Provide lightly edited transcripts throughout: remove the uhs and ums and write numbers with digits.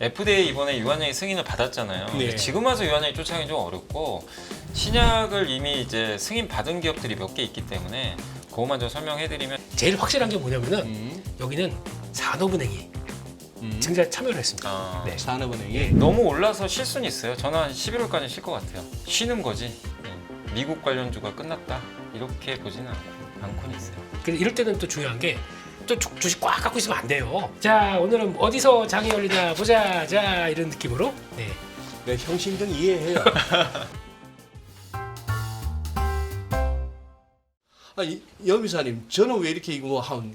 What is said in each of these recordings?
FDA 이번에 유한양이 승인을 받았잖아요. 네. 근데 지금 와서 유한양이 쫓아가기 좀 어렵고 신약을 이미 이제 승인 받은 기업들이 몇 개 있기 때문에 그것만 좀 설명해드리면 제일 확실한 게 뭐냐면은 여기는 산업은행이 증자에 참여를 했습니다. 아, 네. 산업은행이 너무 올라서 쉴 수는 있어요. 저는 한 11월까지 쉴 것 같아요. 쉬는 거지. 네. 미국 관련주가 끝났다 이렇게 보지는 않고는 있어요. 그래서 이럴 때는 또 중요한 게 또 주식 꽉 갖고 있으면 안 돼요. 자, 오늘은 어디서 장이 열리나 보자. 자, 이런 느낌으로. 네. 네, 형식등 이해해요. 여미사님, 저는 왜 이렇게 이거 한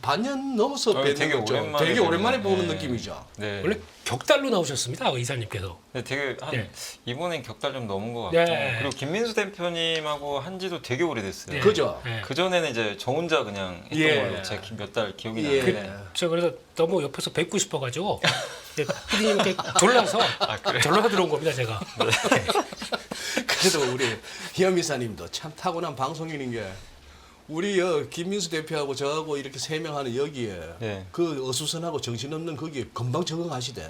반년 넘어서 뵙는 되게 거죠? 오랜만에 되게 오랜만에 뵙는, 보는 네. 느낌이죠. 네. 원래 격달로 나오셨습니다. 이사님께서. 근데 되게 한 네. 이번엔 격달 좀 넘은 것 같고 네. 그리고 김민수 대표님하고 한지도 되게 오래됐어요. 네. 그죠? 네. 그 전에는 이제 저 혼자 그냥 했던 예. 걸로 제가 몇 달 기억이 예. 나는데 저 그래서 너무 옆에서 뵙고 싶어가지고 PD님께 졸라서 절로 들어온 겁니다, 제가. 그래도 우리 여미사님도 참 타고난 방송인인 게 우리 김민수 대표하고 저하고 이렇게 세 명 하는 여기에 네. 그 어수선하고 정신없는 거기에 금방 적응하시대.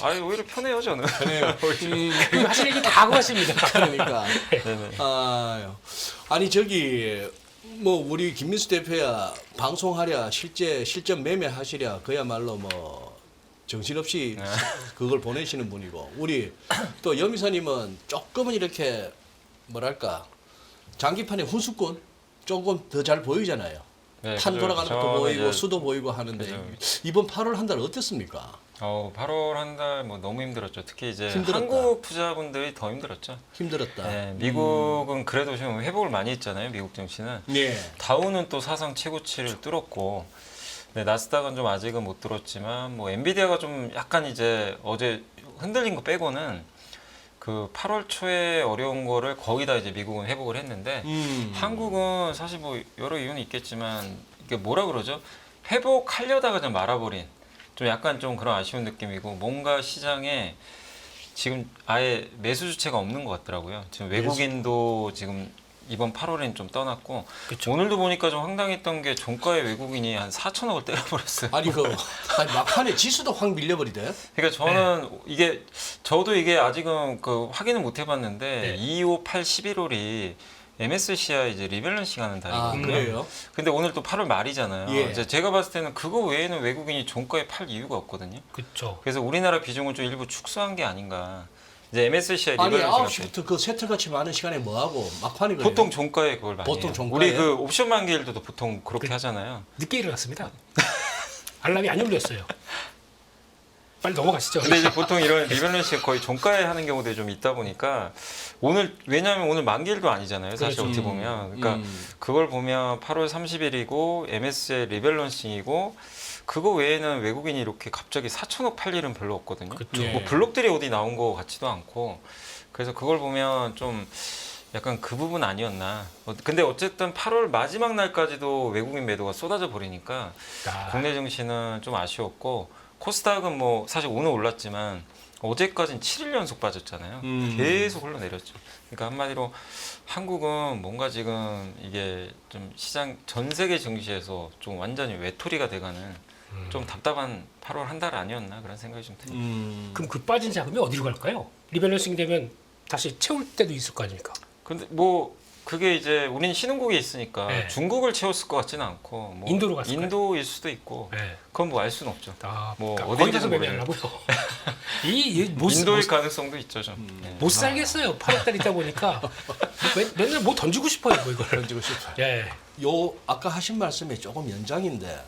아니 오히려 편해요 저는. 그리고 하실 얘기 다 하고 하십니다. 그러니까 네네. 아니 저기 뭐 우리 김민수 대표야 방송하랴 실전 매매하시랴 그야말로 뭐 정신없이 그걸 보내시는 분이고 우리 또 여미사님은 조금은 이렇게 뭐랄까 장기판의 훈수꾼 조금 더 잘 보이잖아요. 네, 판 그죠. 돌아가는 것도 저는 보이고 이제- 수도 보이고 하는데 그죠. 이번 8월 한 달 어땠습니까? 8월 한 달 뭐 너무 힘들었죠. 특히 이제 힘들었다. 한국 투자분들이 더 힘들었죠. 힘들었다. 네, 미국은 그래도 지금 회복을 많이 했잖아요. 미국 증시는. 예. 다우는 또 사상 최고치를 뚫었고, 네, 나스닥은 좀 아직은 못 뚫었지만, 뭐 엔비디아가 좀 약간 이제 어제 흔들린 거 빼고는 그 8월 초에 어려운 거를 거의 다 이제 미국은 회복을 했는데, 한국은 사실 뭐 여러 이유는 있겠지만 이게 뭐라 그러죠? 회복하려다가 좀 말아버린 좀 약간 좀 그런 아쉬운 느낌이고 뭔가 시장에 지금 아예 매수 주체가 없는 것 같더라고요. 지금 외국인도 지금 이번 8월엔 좀 떠났고 그쵸. 오늘도 보니까 좀 황당했던 게 종가의 외국인이 한 4천억을 때려버렸어요. 아니 막판에 지수도 확 밀려버리대. 그러니까 저는 이게 저도 이게 아직은 그 확인을 못 해봤는데 네. 2, 5, 8, 11월이 MSCI 이제 리밸런싱 하는 달이거든요. 그래요? 근데 오늘 또 8월 말이잖아요. 예. 이제 제가 봤을 때는 그거 외에는 외국인이 종가에 팔 이유가 없거든요. 그렇죠. 그래서 우리나라 비중을 좀 일부 축소한 게 아닌가. 이제 MSCI 아니 리밸런싱 9시부터 그 세틀같이 많은 시간에 뭐하고 막판이 그래요? 보통 종가에 그걸 많이 보통 해요. 종가에? 우리 그 옵션 만기일도 보통 그렇게 하잖아요. 늦게 일어났습니다. 알람이 안 울렸어요. 빨리 넘어가시죠. 근데 이제 보통 이런 리밸런싱 거의 종가에 하는 경우들이 좀 있다 보니까 오늘 왜냐하면 오늘 만기일도 아니잖아요. 사실 그렇죠. 어떻게 보면 그러니까 그걸 보면 8월 30일이고 MSCI 리밸런싱이고 그거 외에는 외국인이 이렇게 갑자기 4천억 팔 일은 별로 없거든요. 그렇죠. 예. 뭐 블록들이 어디 나온 거 같지도 않고 그래서 그걸 보면 좀 약간 그 부분 아니었나. 근데 어쨌든 8월 마지막 날까지도 외국인 매도가 쏟아져 버리니까 국내 증시는 좀 아쉬웠고 코스닥은 뭐 사실 오늘 올랐지만 어제까지는 7일 연속 빠졌잖아요. 계속 흘러내렸죠. 그러니까 한마디로 한국은 뭔가 지금 이게 좀 시장 전 세계 증시에서 좀 완전히 외톨이가 돼가는 좀 답답한 8월 한 달 아니었나 그런 생각이 좀 듭니다. 그럼 그 빠진 자금이 어디로 갈까요? 리밸런싱 되면 다시 채울 때도 있을 거 아닙니까? 근데 뭐 그게 이제 우린 신흥국에 있으니까 네. 중국을 채웠을 것 같지는 않고 뭐 인도로 갔을까요? 인도일 수도 있고 네. 그건 뭐 알 수는 없죠. 뭐 그러니까 거기 가서 어딘지는 매매하려고요. 못 인도일 가능성도 있죠 좀. 네. 못 살겠어요. 8월달 있다 보니까 맨날 뭐 던지고 싶어요, 뭐 이걸. 던지고 싶어요. 예. 요 아까 하신 말씀에 조금 연장인데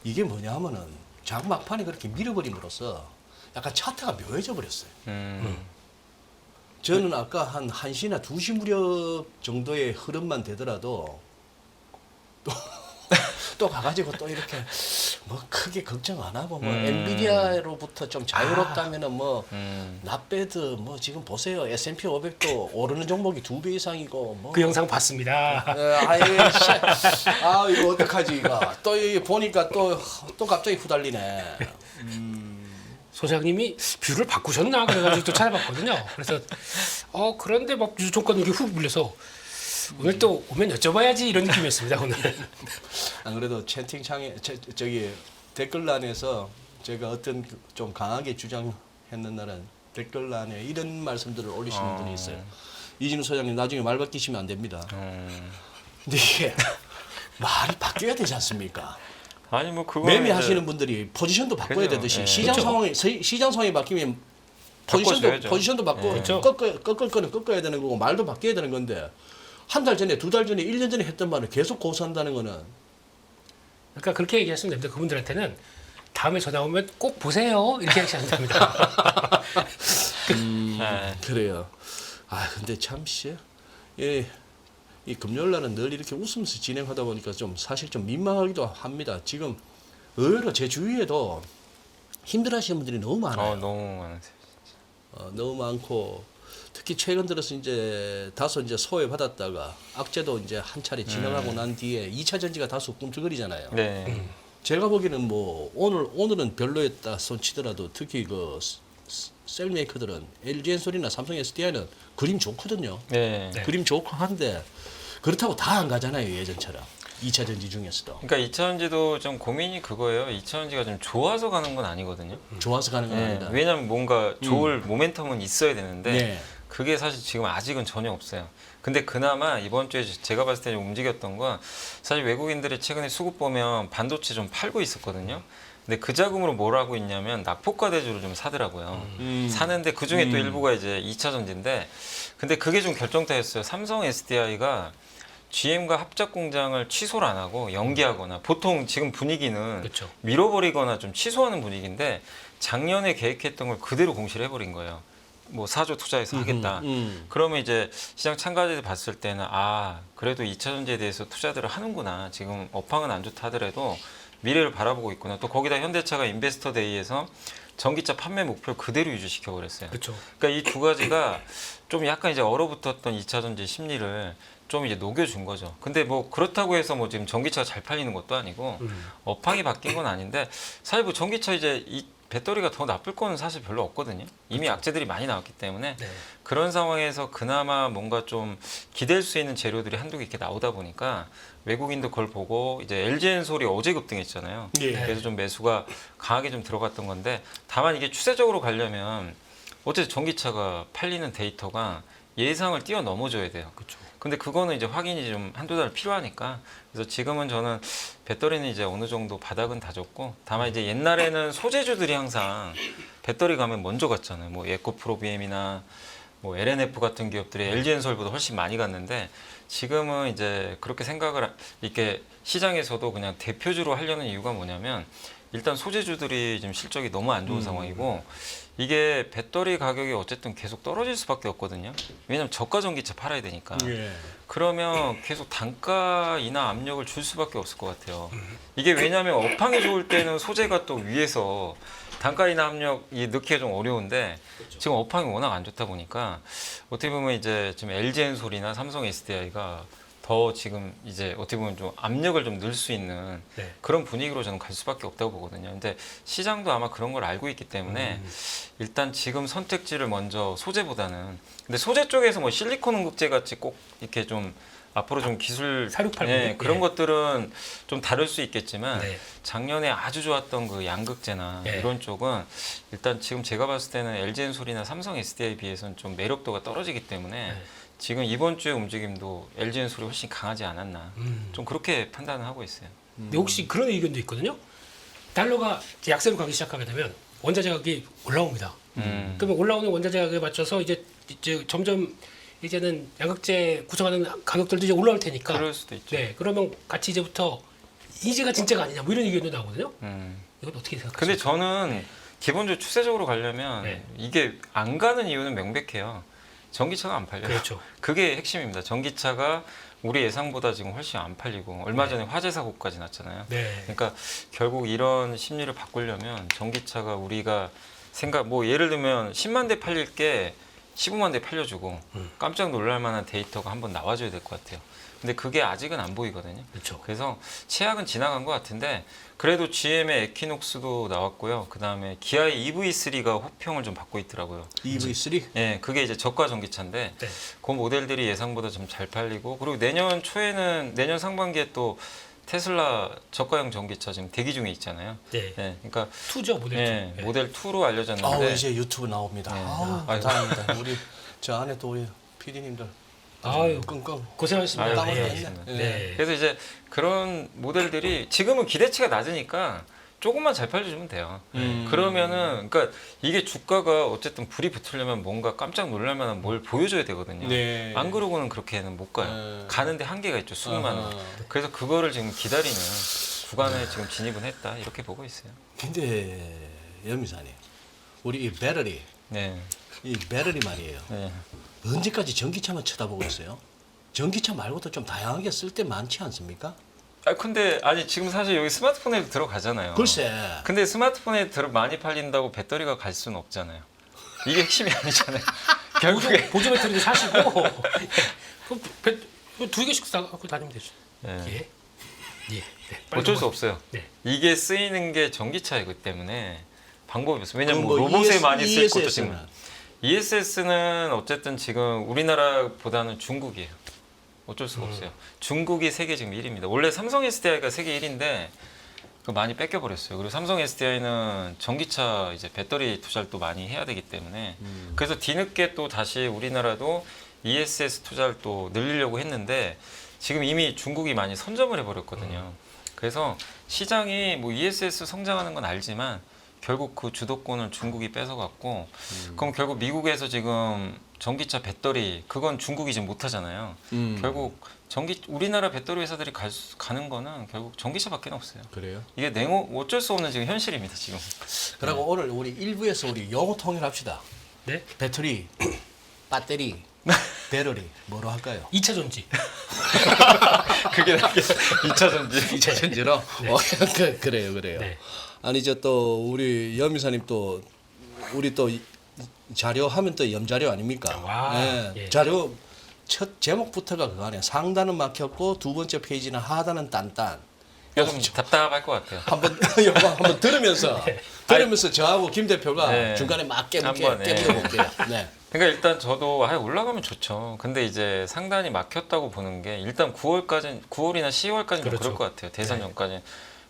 이게 뭐냐 하면은 자꾸 막판에 그렇게 밀어버림으로써 약간 차트가 묘해져 버렸어요. 저는 아까 한 1시나 2시 무렵 정도의 흐름만 되더라도 또 가가지고 또 이렇게 뭐 크게 걱정 안 하고 뭐 엔비디아로부터 좀 자유롭다면은 뭐 낫배드 뭐 지금 보세요 S&P 500도 오르는 종목이 2배 이상이고 뭐 그 영상 봤습니다. 이거 어떡하지 이거 또 이게 보니까 또 갑자기 후달리네. 소장님이 뷰를 바꾸셨나 그래가지고 또 찾아봤거든요. 그래서 그런데 막 유종권 이게 훅 물려서 오늘 또 오면 여쭤봐야지 이런 느낌이었습니다 오늘. 안 그래도 채팅창에 저기 댓글란에서 제가 어떤 좀 강하게 주장했는 날은 댓글란에 이런 말씀들을 올리시는 분이 있어요. 이진우 소장님 나중에 말 바뀌시면 안 됩니다. 근데 이게 말이 바뀌어야 되지 않습니까? 아니 뭐 그거 매매하시는 분들이 포지션도 바꿔야 그죠. 되듯이 예. 시장 그렇죠. 상황이 바뀌면 바꿔줘야죠. 포지션도 바꿔 그렇죠. 꺾을 거는 꺾어야 되는 거고 말도 바뀌어야 되는 건데 한 달 전에, 두 달 전에, 1년 전에 했던 말을 계속 고수한다는 거는 그러니까 그렇게 얘기하시면 됩니다. 그분들한테는 다음에 전화 오면 꼭 보세요 이렇게 하시면 됩니다. 네. 그래요. 아 근데 참씨 이 금요일 날은 늘 이렇게 웃으면서 진행하다 보니까 좀 사실 좀 민망하기도 합니다. 지금 의외로 제 주위에도 힘들어하시는 분들이 너무 많아요. 너무 많으세요. 너무 많고 특히 최근 들어서 이제 다소 이제 소외 받았다가 악재도 이제 한 차례 지나가고 난 뒤에 2차 전지가 다소 꿈틀거리잖아요. 네. 제가 보기에는 뭐 오늘은 별로였다 손치더라도 특히 그 셀메이커들은 LG엔솔이나 삼성 SDI는 그림 좋거든요. 네. 네. 그림 좋고 한데 그렇다고 다 안 가잖아요 예전처럼 2차 전지 중에서도 그러니까 2차전지도 좀 고민이 그거예요. 2차전지가 좀 좋아서 가는 건 아니거든요. 좋아서 가는 건 네. 아니다. 왜냐하면 뭔가 좋을 모멘텀은 있어야 되는데 네. 그게 사실 지금 아직은 전혀 없어요. 근데 그나마 이번 주에 제가 봤을 때 움직였던 건 사실 외국인들이 최근에 수급 보면 반도체 좀 팔고 있었거든요. 근데 그 자금으로 뭘 하고 있냐면 낙폭과 대주를 좀 사더라고요. 사는데 그 중에 또 일부가 이제 2차 전지인데 근데 그게 좀 결정타였어요. 삼성 SDI가 GM과 합작 공장을 취소를 안 하고 연기하거나 보통 지금 분위기는 그렇죠. 밀어버리거나 좀 취소하는 분위기인데 작년에 계획했던 걸 그대로 공시를 해버린 거예요. 뭐 4조 투자해서 하겠다. 그러면 이제 시장 참가자들이 봤을 때는 아 그래도 2차 전지에 대해서 투자들을 하는구나. 지금 업황은 안 좋다 하더라도 미래를 바라보고 있구나. 또 거기다 현대차가 인베스터 데이에서 전기차 판매 목표를 그대로 유지시켜 버렸어요. 그렇죠. 그러니까 이 두 가지가 좀 약간 이제 얼어붙었던 2차 전지 심리를 좀 이제 녹여준 거죠. 근데 뭐 그렇다고 해서 뭐 지금 전기차가 잘 팔리는 것도 아니고 업황이 바뀐 건 아닌데 사실 뭐 전기차 이제 이 배터리가 더 나쁠 거는 사실 별로 없거든요. 이미 악재들이 많이 나왔기 때문에 네. 그런 상황에서 그나마 뭔가 좀 기댈 수 있는 재료들이 한두 개 이렇게 나오다 보니까 외국인도 그걸 보고 이제 LG엔솔이 어제 급등했잖아요. 예. 그래서 좀 매수가 강하게 좀 들어갔던 건데 다만 이게 추세적으로 가려면 어쨌든 전기차가 팔리는 데이터가 예상을 뛰어넘어줘야 돼요. 그렇죠. 근데 그거는 이제 확인이 좀 한두 달 필요하니까 그래서 지금은 저는 배터리는 이제 어느 정도 바닥은 다졌고 다만 이제 옛날에는 소재주들이 항상 배터리 가면 먼저 갔잖아요. 뭐 에코프로비엠이나 뭐 LNF 같은 기업들이 LG엔솔보다 훨씬 많이 갔는데 지금은 이제 그렇게 생각을 이렇게 시장에서도 그냥 대표주로 하려는 이유가 뭐냐면 일단 소재주들이 지금 실적이 너무 안 좋은 상황이고 이게 배터리 가격이 어쨌든 계속 떨어질 수밖에 없거든요. 왜냐하면 저가 전기차 팔아야 되니까. 예. 그러면 계속 단가 인하 압력을 줄 수밖에 없을 것 같아요. 이게 왜냐하면 업황이 좋을 때는 소재가 또 위에서 단가 인하 압력이 넣기가 좀 어려운데 지금 업황이 워낙 안 좋다 보니까 어떻게 보면 이제 지금 LG엔솔이나 삼성 SDI가 더 지금 이제 어떻게 보면 좀 압력을 좀 넣을 수 있는 네. 그런 분위기로 저는 갈 수밖에 없다고 보거든요. 근데 시장도 아마 그런 걸 알고 있기 때문에 일단 지금 선택지를 먼저 소재보다는 근데 소재 쪽에서 뭐 실리콘 응급제 같이 꼭 이렇게 좀 앞으로 좀 기술 4680 예, 그런 예. 것들은 좀 다를 수 있겠지만 네. 작년에 아주 좋았던 그 양극재나 예. 이런 쪽은 일단 지금 제가 봤을 때는 LG엔솔이나 삼성 SDI에 비해서는 좀 매력도가 떨어지기 때문에 네. 지금 이번 주의 움직임도 LG엔솔이 훨씬 강하지 않았나 좀 그렇게 판단을 하고 있어요. 근데 혹시 그런 의견도 있거든요. 달러가 이제 약세로 가기 시작하게 되면 원자재 가격이 올라옵니다. 그러면 올라오는 원자재 가격에 맞춰서 이제 점점 이제는 양극재 구성하는 가격들도 이제 올라올 테니까. 그럴 수도 있죠. 네, 그러면 같이 이제부터 이제가 진짜가 아니냐 뭐 이런 의견도 나오거든요. 이건 어떻게 생각하세요? 근데 저는 기본적으로 추세적으로 가려면 네. 이게 안 가는 이유는 명백해요. 전기차가 안 팔려요. 그렇죠. 그게 핵심입니다. 전기차가 우리 예상보다 지금 훨씬 안 팔리고 얼마 전에 화재 사고까지 났잖아요. 네. 그러니까 결국 이런 심리를 바꾸려면 전기차가 우리가 뭐 예를 들면 10만 대 팔릴 게 15만 대 팔려주고 깜짝 놀랄 만한 데이터가 한번 나와줘야 될 것 같아요. 근데 그게 아직은 안 보이거든요. 그렇죠. 그래서 최악은 지나간 것 같은데 그래도 GM의 에퀴녹스도 나왔고요. 그 다음에 기아의 EV3가 호평을 좀 받고 있더라고요. EV3? 예, 그게 이제 저가 전기차인데 네. 그 모델들이 예상보다 좀 잘 팔리고 그리고 내년 상반기에 또 테슬라 저가형 전기차 지금 대기 중에 있잖아요. 네. 네, 그러니까 투죠 모델 네, 투. 네. 모델 2로 알려졌는데 아우 이제 유튜브 나옵니다. 네. 아우 아이고. 감사합니다. 우리 저 안에 또 우리 PD님들 아유 끙끙 고생하셨습니다. 아유, 네. 고생하셨네. 네. 그래서 이제 그런 모델들이 지금은 기대치가 낮으니까 조금만 잘 팔려주면 돼요. 그러면은 그러니까 이게 주가가 어쨌든 불이 붙으려면 뭔가 깜짝 놀랄 만한 뭘 보여줘야 되거든요. 네. 안 그러고는 그렇게는 못 가요. 네. 가는데 한계가 있죠. 수급만은. 아하. 그래서 그거를 지금 기다리는 구간에 지금 진입은 했다. 이렇게 보고 있어요. 근데 연미사님 우리 이 배터리 네. 이 배터리 말이에요. 네. 언제까지 전기차만 쳐다보고 있어요? 전기차 말고도 좀 다양하게 쓸 때 많지 않습니까? 근데 아니 지금 사실 여기 스마트폰에도 들어가잖아요. 글쎄. 근데 스마트폰에 많이 팔린다고 배터리가 갈 수는 없잖아요. 이게 핵심이 아니잖아요. 결국에 보조 배터리도 사시고 두 개씩 사갖고 다니면 되죠. 네. 예. 예. 네. 어쩔 수 없어요. 네. 이게 쓰이는 게 전기차이기 때문에 방법이 없어요. 왜냐면 그럼 뭐 뭐 로봇에 ES 많이 쓸 것도 ESS 는? 지금 ESS는 어쨌든 지금 우리나라보다는 중국이에요. 어쩔 수가 없어요. 중국이 세계 지금 1위입니다. 원래 삼성 SDI가 세계 1위인데 그 많이 뺏겨버렸어요. 그리고 삼성 SDI는 전기차 이제 배터리 투자를 또 많이 해야 되기 때문에 그래서 뒤늦게 또 다시 우리나라도 ESS 투자를 또 늘리려고 했는데 지금 이미 중국이 많이 선점을 해버렸거든요. 그래서 시장이 뭐 ESS 성장하는 건 알지만 결국 그 주도권을 중국이 뺏어갔고 그럼 결국 미국에서 지금 전기차 배터리 그건 중국이 지금 못하잖아요. 결국 우리나라 배터리 회사들이 가는 거는 결국 전기차밖에 없어요. 그래요? 이게 어쩔 수 없는 지금 현실입니다 지금. 그리고 오늘 우리 1부에서 우리 용어 통일합시다. 네. 배터리, 배터리, 배터리 뭐로 할까요? 2차 전지. 그게 2차 전지. 2차 전지로? 그래요. 네. 아니 저 또 우리 연미사님 또 우리 또 자료 하면 또 염자료 아닙니까? 와, 네. 예. 자료 첫 제목부터가 그거 아니에요. 상단은 막혔고 두 번째 페이지는 하단은 딴딴. 이거 좀 답답할 것 같아요. 한번 들으면서 저하고 김 대표가 네. 중간에 막 한번, 네. 깨물어볼게요. 네. 그러니까 일단 저도 올라가면 좋죠. 근데 이제 상단이 막혔다고 보는 게 일단 9월이나 10월까지는 그렇죠. 그럴 것 같아요. 대선 전까지.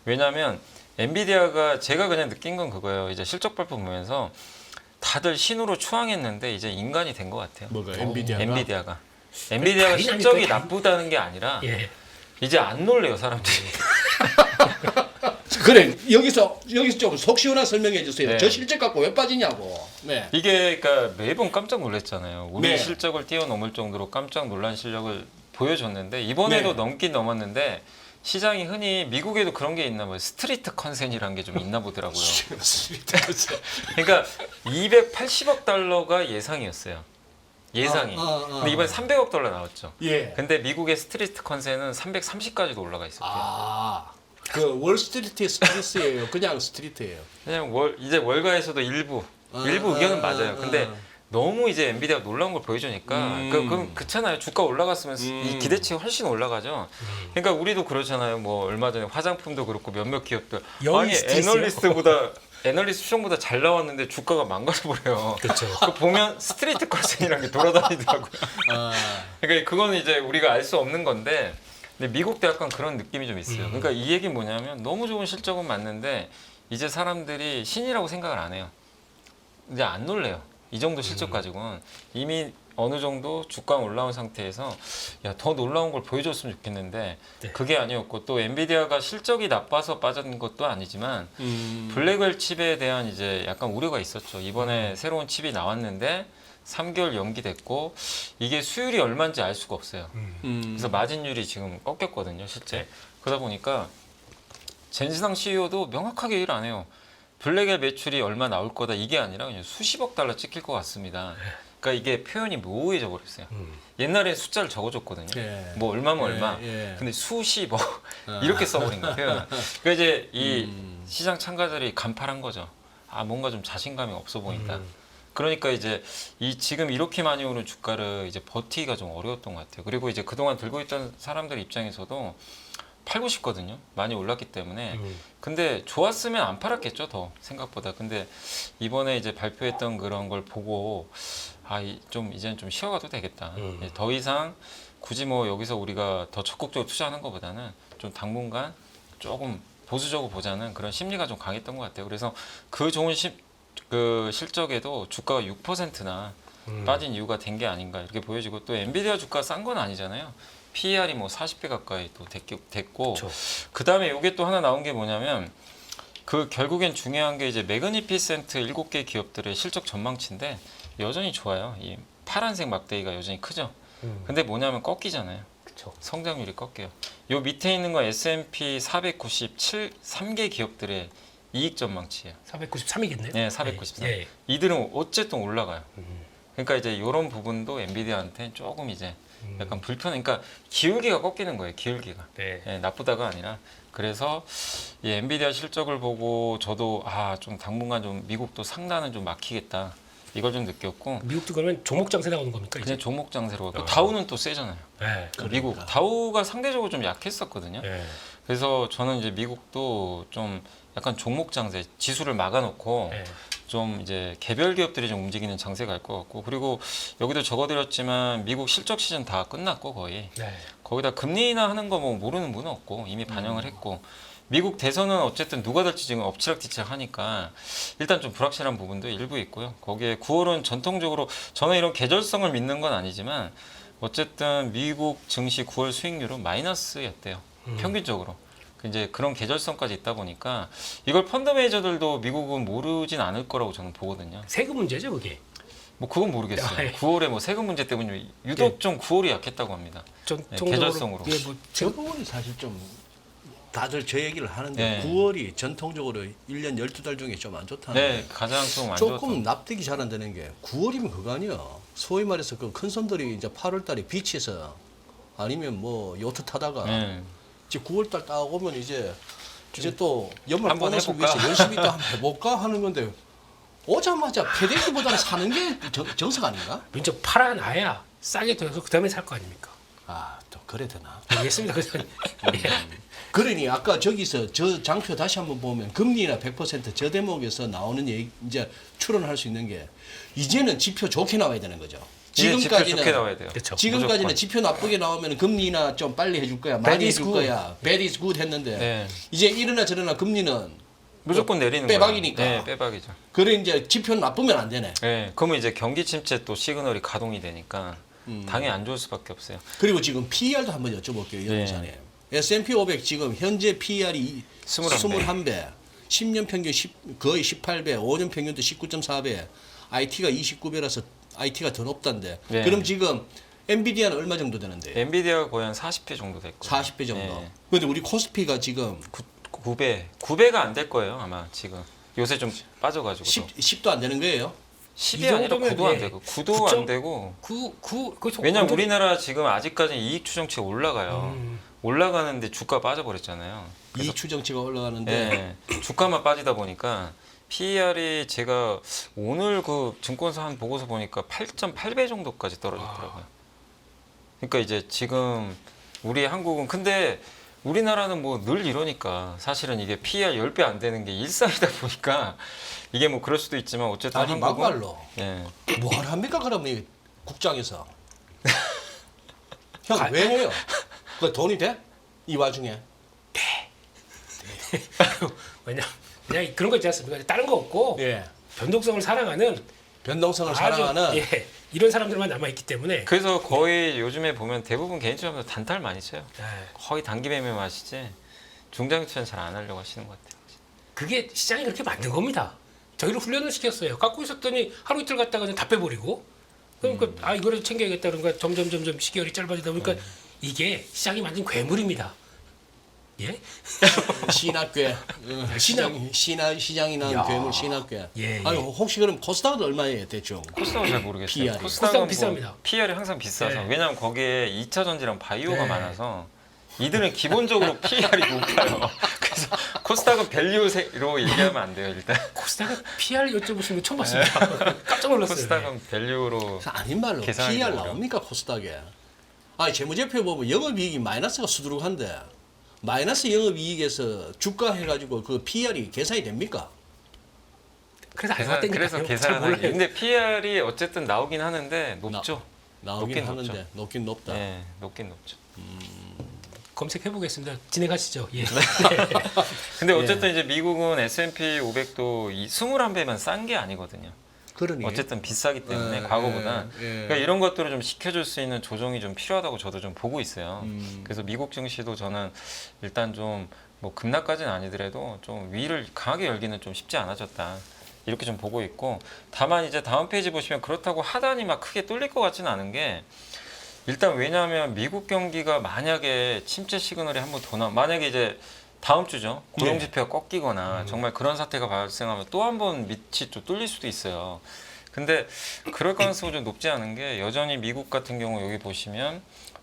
왜냐하면 엔비디아가 제가 그냥 느낀 건 그거예요. 이제 실적 발표 보면서 다들 신으로 추앙했는데 이제 인간이 된 것 같아요. 뭐가 엔비디아가? 엔비디아가 다이나믹 실적이 그- 나쁘다는 게 아니라 예. 이제 안 놀래요 사람들이. 그래 여기서 좀 속 시원한 설명해 주세요. 네. 저 실적 갖고 왜 빠지냐고. 네. 이게 그러니까 매번 깜짝 놀랐잖아요. 우리 네. 실적을 뛰어넘을 정도로 깜짝 놀란 실력을 보여줬는데 이번에도 네. 넘긴 넘었는데 시장이 흔히 미국에도 그런 게 있나 봐요. 스트리트 컨센이라는 게 좀 있나 보더라고요. 그러니까 280억 달러가 예상이었어요. 예상이. 근데 이번에 300억 달러 나왔죠. 예. 근데 미국의 스트리트 컨센은 330까지도 올라가 있었대요. 그 월스트리트 스트리트예요. 그냥 스트리트예요. 그냥 이제 월가에서도 일부 의견은 맞아요. 근데 너무 이제 엔비디아가 놀라운 걸 보여주니까 그럼 그렇잖아요. 주가 올라갔으면 이 기대치가 훨씬 올라가죠. 그러니까 우리도 그렇잖아요. 뭐 얼마 전에 화장품도 그렇고 몇몇 기업들 아니 애널리스트 수정보다 잘 나왔는데 주가가 망가져버려요. 그렇죠. 그 보면 스트리트 컨센이라는 게 돌아다니더라고요. 그러니까 그거는 이제 우리가 알 수 없는 건데 근데 미국도 약간 그런 느낌이 좀 있어요. 그러니까 이 얘기는 뭐냐면 너무 좋은 실적은 맞는데 이제 사람들이 신이라고 생각을 안 해요. 이제 안 놀래요. 이 정도 실적 가지고는 이미 어느 정도 주가 올라온 상태에서 더 놀라운 걸 보여줬으면 좋겠는데 네. 그게 아니었고 또 엔비디아가 실적이 나빠서 빠진 것도 아니지만 블랙웰 칩에 대한 이제 약간 우려가 있었죠. 이번에 새로운 칩이 나왔는데 3개월 연기됐고 이게 수율이 얼마인지 알 수가 없어요. 그래서 마진율이 지금 꺾였거든요, 실제. 그러다 보니까 젠시상 CEO도 명확하게 얘기를 안 해요. 블랙의 매출이 얼마 나올 거다 이게 아니라 그냥 수십억 달러 찍힐 것 같습니다. 그러니까 이게 표현이 모호해져 버렸어요. 옛날에 숫자를 적어줬거든요. 예. 뭐 얼마면 얼마. 예. 근데 수십억 이렇게 써버린 거예요. 그러니까 이제 이 시장 참가자들이 간파한 거죠. 뭔가 좀 자신감이 없어 보인다. 그러니까 이제 지금 이렇게 많이 오는 주가를 이제 버티기가 좀 어려웠던 것 같아요. 그리고 이제 그동안 들고 있던 사람들 입장에서도 팔고 싶거든요. 많이 올랐기 때문에. 근데 좋았으면 안 팔았겠죠, 더 생각보다. 근데 이번에 이제 발표했던 그런 걸 보고 좀 이제는 좀 쉬어가도 되겠다. 더 이상 굳이 뭐 여기서 우리가 더 적극적으로 투자하는 것보다는 좀 당분간 조금 보수적으로 보자는 그런 심리가 좀 강했던 것 같아요. 그래서 그 좋은 그 실적에도 주가가 6%나 빠진 이유가 된 게 아닌가 이렇게 보여지고, 또 엔비디아 주가 싼 건 아니잖아요. PER이 뭐 40배 가까이 또 됐고, 그렇죠. 그 다음에 이게 또 하나 나온 게 뭐냐면, 그 결국엔 중요한 게 이제 매그니피센트 7개 기업들의 실적 전망치인데 여전히 좋아요. 이 파란색 막대기가 여전히 크죠. 근데 뭐냐면 꺾이잖아요. 그렇죠. 성장률이 꺾여요. 요 밑에 있는 건 S&P 497 3개 기업들의 이익 전망치예요. 493이겠네요. 네, 493. 예. 이들은 어쨌든 올라가요. 그러니까 이제 이런 부분도 엔비디아한테 조금 이제 약간 불편해. 그러니까 기울기가 꺾이는 거예요. 기울기가. 네. 예, 나쁘다가 아니라. 그래서 이 엔비디아 실적을 보고 저도 좀 당분간 좀 미국도 상단은 좀 막히겠다. 이걸 좀 느꼈고, 미국도 그러면 종목 장세 나오는 겁니까 이제? 그냥 종목 장세로 갔고, 다우는 또 세잖아요. 네. 미국 다우가 상대적으로 좀 약했었거든요. 네. 그래서 저는 이제 미국도 좀 약간 종목 장세, 지수를 막아놓고 네. 좀 이제 개별 기업들이 좀 움직이는 장세가 갈 것 같고, 그리고 여기도 적어드렸지만 미국 실적 시즌 다 끝났고 거의 네. 거기다 금리 인하 하는 거 뭐 모르는 분은 없고 이미 반영을 했고, 미국 대선은 어쨌든 누가 될지 지금 엎치락뒤치락 하니까 일단 좀 불확실한 부분도 일부 있고요. 거기에 9월은 전통적으로, 저는 이런 계절성을 믿는 건 아니지만 어쨌든 미국 증시 9월 수익률은 마이너스였대요. 평균적으로. 이제 그런 계절성까지 있다 보니까 이걸 펀드 매니저들도 미국은 모르진 않을 거라고 저는 보거든요. 세금 문제죠 그게. 뭐 그건 모르겠어요. 아, 예. 9월에 뭐 세금 문제 때문에 유독 좀 9월이 약했다고 합니다. 전통적으로 계절성으로. 예, 뭐 저 부분이 사실 좀 다들 저 얘기를 하는데 네. 9월이 전통적으로 1년 12달 중에 좀 안 좋다는 네, 가장 좀안 조금 좋았던. 납득이 잘 안 되는 게 9월이면 그거 아니야. 소위 말해서 그 큰 손들이 이제 8월 달에 비치에서 아니면 뭐 요트 타다가 네. 이제 9월 달 딱 오면 이제 또 연말 한번 보너스를 해볼까? 위해서 열심히 또 한번 해볼까 하는 건데 오자마자 페데기보다는 사는 게 정석 아닌가? 먼저 팔아놔야 싸게 돼서 그 다음에 살 거 아닙니까? 아, 또 그래 되나? 알겠습니다. 그래서 그러니 아까 저기서 저 장표 다시 한번 보면 금리나 100%저 대목에서 나오는 얘기 이제 추론할 수 있는 게 이제는 지표 좋게 나와야 되는 거죠. 지금 지표 좋게 나와야 돼요. 그렇죠. 지금까지는 무조건. 지표 나쁘게 나오면 금리나 좀 빨리 해줄 거야, 많이 Bad is 해줄 good. 거야, bad is good 했는데 네. 이제 이러나 저러나 금리는 무조건 내리는 빼박이니까. 거예요. 네, 빼박이죠. 그래 이제 지표 나쁘면 안 되네. 네, 그러면 이제 경기 침체 또 시그널이 가동이 되니까 당연히 안 좋을 수밖에 없어요. 그리고 지금 PER도 한번 여쭤볼게요, 연구사님. S&P 500 지금 현재 PER이 21배, 10년 평균 거의 18배, 5년 평균도 19.4배, IT가 29배라서 IT가 더 높단데. 네. 그럼 지금 엔비디아는 얼마 정도 되는데요? 엔비디아가 거의 한 40배 정도 됐고. 40배 정도. 네. 근데 우리 코스피가 지금 9배가 안 될 거예요 아마 지금. 요새 좀 빠져가지고. 10도 안 되는 거예요? 10이 아니라 9도 안 되고 9도 안 되고. 왜냐면 우리나라 지금 아직까지 이익 추정치가 올라가요. 올라가는데 주가 빠져버렸잖아요. 이 추정치가 올라가는데 네, 주가만 빠지다 보니까 PER이 제가 오늘 그 증권사 한 보고서 보니까 8.8배 정도까지 떨어졌더라고요. 그러니까 이제 지금 우리 한국은, 근데 우리나라는 뭐 늘 이러니까 사실은 이게 PER 10배 안 되는 게 일상이다 보니까 이게 뭐 그럴 수도 있지만 어쨌든 아니 한국은 막말로 예. 뭘 합니까 그러면 이 국장에서 형 왜 해요? 그 돈이 돼? 이 와중에 왜냐 그냥 그런 거 있지 않습니까? 다른 거 없고 예 변동성을 사랑하는 변동성을 아주, 사랑하는 예, 이런 사람들만 남아 있기 때문에 그래서 거의 요즘에 보면 대부분 개인 투자자들 단타를 많이 쳐요. 예, 거의 단기 매매만 하시지 중장기 투자는 잘 안 하려고 하시는 것 같아요. 그게 시장이 그렇게 만든 겁니다. 저희를 훈련을 시켰어요. 갖고 있었더니 하루 이틀 갔다가 그냥 다 빼버리고 그러니까 아 이거를 챙겨야겠다 그러니까 점점 시계열이 짧아지다 보니까 이게 시장이 만든 괴물입니다. 예? 신학괴 시장이 낳은 야. 괴물 신학괴 예, 아니 예. 혹시 그럼 코스닥은 얼마예요 대충? 코스닥은 잘 모르겠어요. PER 이. 코스닥은 비쌉니다. PER이 항상 비싸서. 네. 왜냐하면 거기에 2차 전지랑 바이오가 네. 많아서 이들은 기본적으로 PER이 높아요. 그래서 코스닥은 밸류로 얘기하면 안 돼요 일단. 코스닥은 PR 여쭤보시는 거 처음 봤습니다. 깜짝 놀랐어요. 코스닥은 밸류로. 아닌 말로 계산하기 PER 어려워. 나옵니까 코스닥에? 아니 재무제표 보면 영업이익이 마이너스가 수두룩한데 마이너스 영업이익에서 주가 해가지고 그 PER이 계산이 됩니까? 그래서 안 왔다니까요. 그래서 잘 계산하는 몰라요. 게. 근데 PER이 어쨌든 나오긴 하는데 높죠. 나오긴 높긴 하는데 높죠. 높긴 높다. 네, 높긴 높죠. 검색해 보겠습니다. 진행하시죠. 예. 근데 어쨌든 이제 미국은 S&P 500도 이 21배만 싼 게 아니거든요. 그러니. 어쨌든 비싸기 때문에 예, 과거보다 예, 예. 그러니까 이런 것들을 좀 시켜줄 수 있는 조정이 좀 필요하다고 저도 좀 보고 있어요. 음. 그래서 미국 증시도 저는 일단 좀 뭐 급락까지는 아니더라도 좀 위를 강하게 열기는 좀 쉽지 않아졌다. 이렇게 좀 보고 있고 다만 이제 다음 페이지 보시면 그렇다고 하단이 막 크게 뚫릴 것 같지는 않은 게 일단 왜냐하면 미국 경기가 만약에 침체 시그널이 한번 더 만약에 이제 다음 주죠 고용 지표가 꺾이거나 정말 그런 사태가 발생하면 또 한 번 밑이 또 뚫릴 수도 있어요. 근데 그럴 가능성이 좀 높지 않은 게 여전히 미국 같은 경우 여기 보시면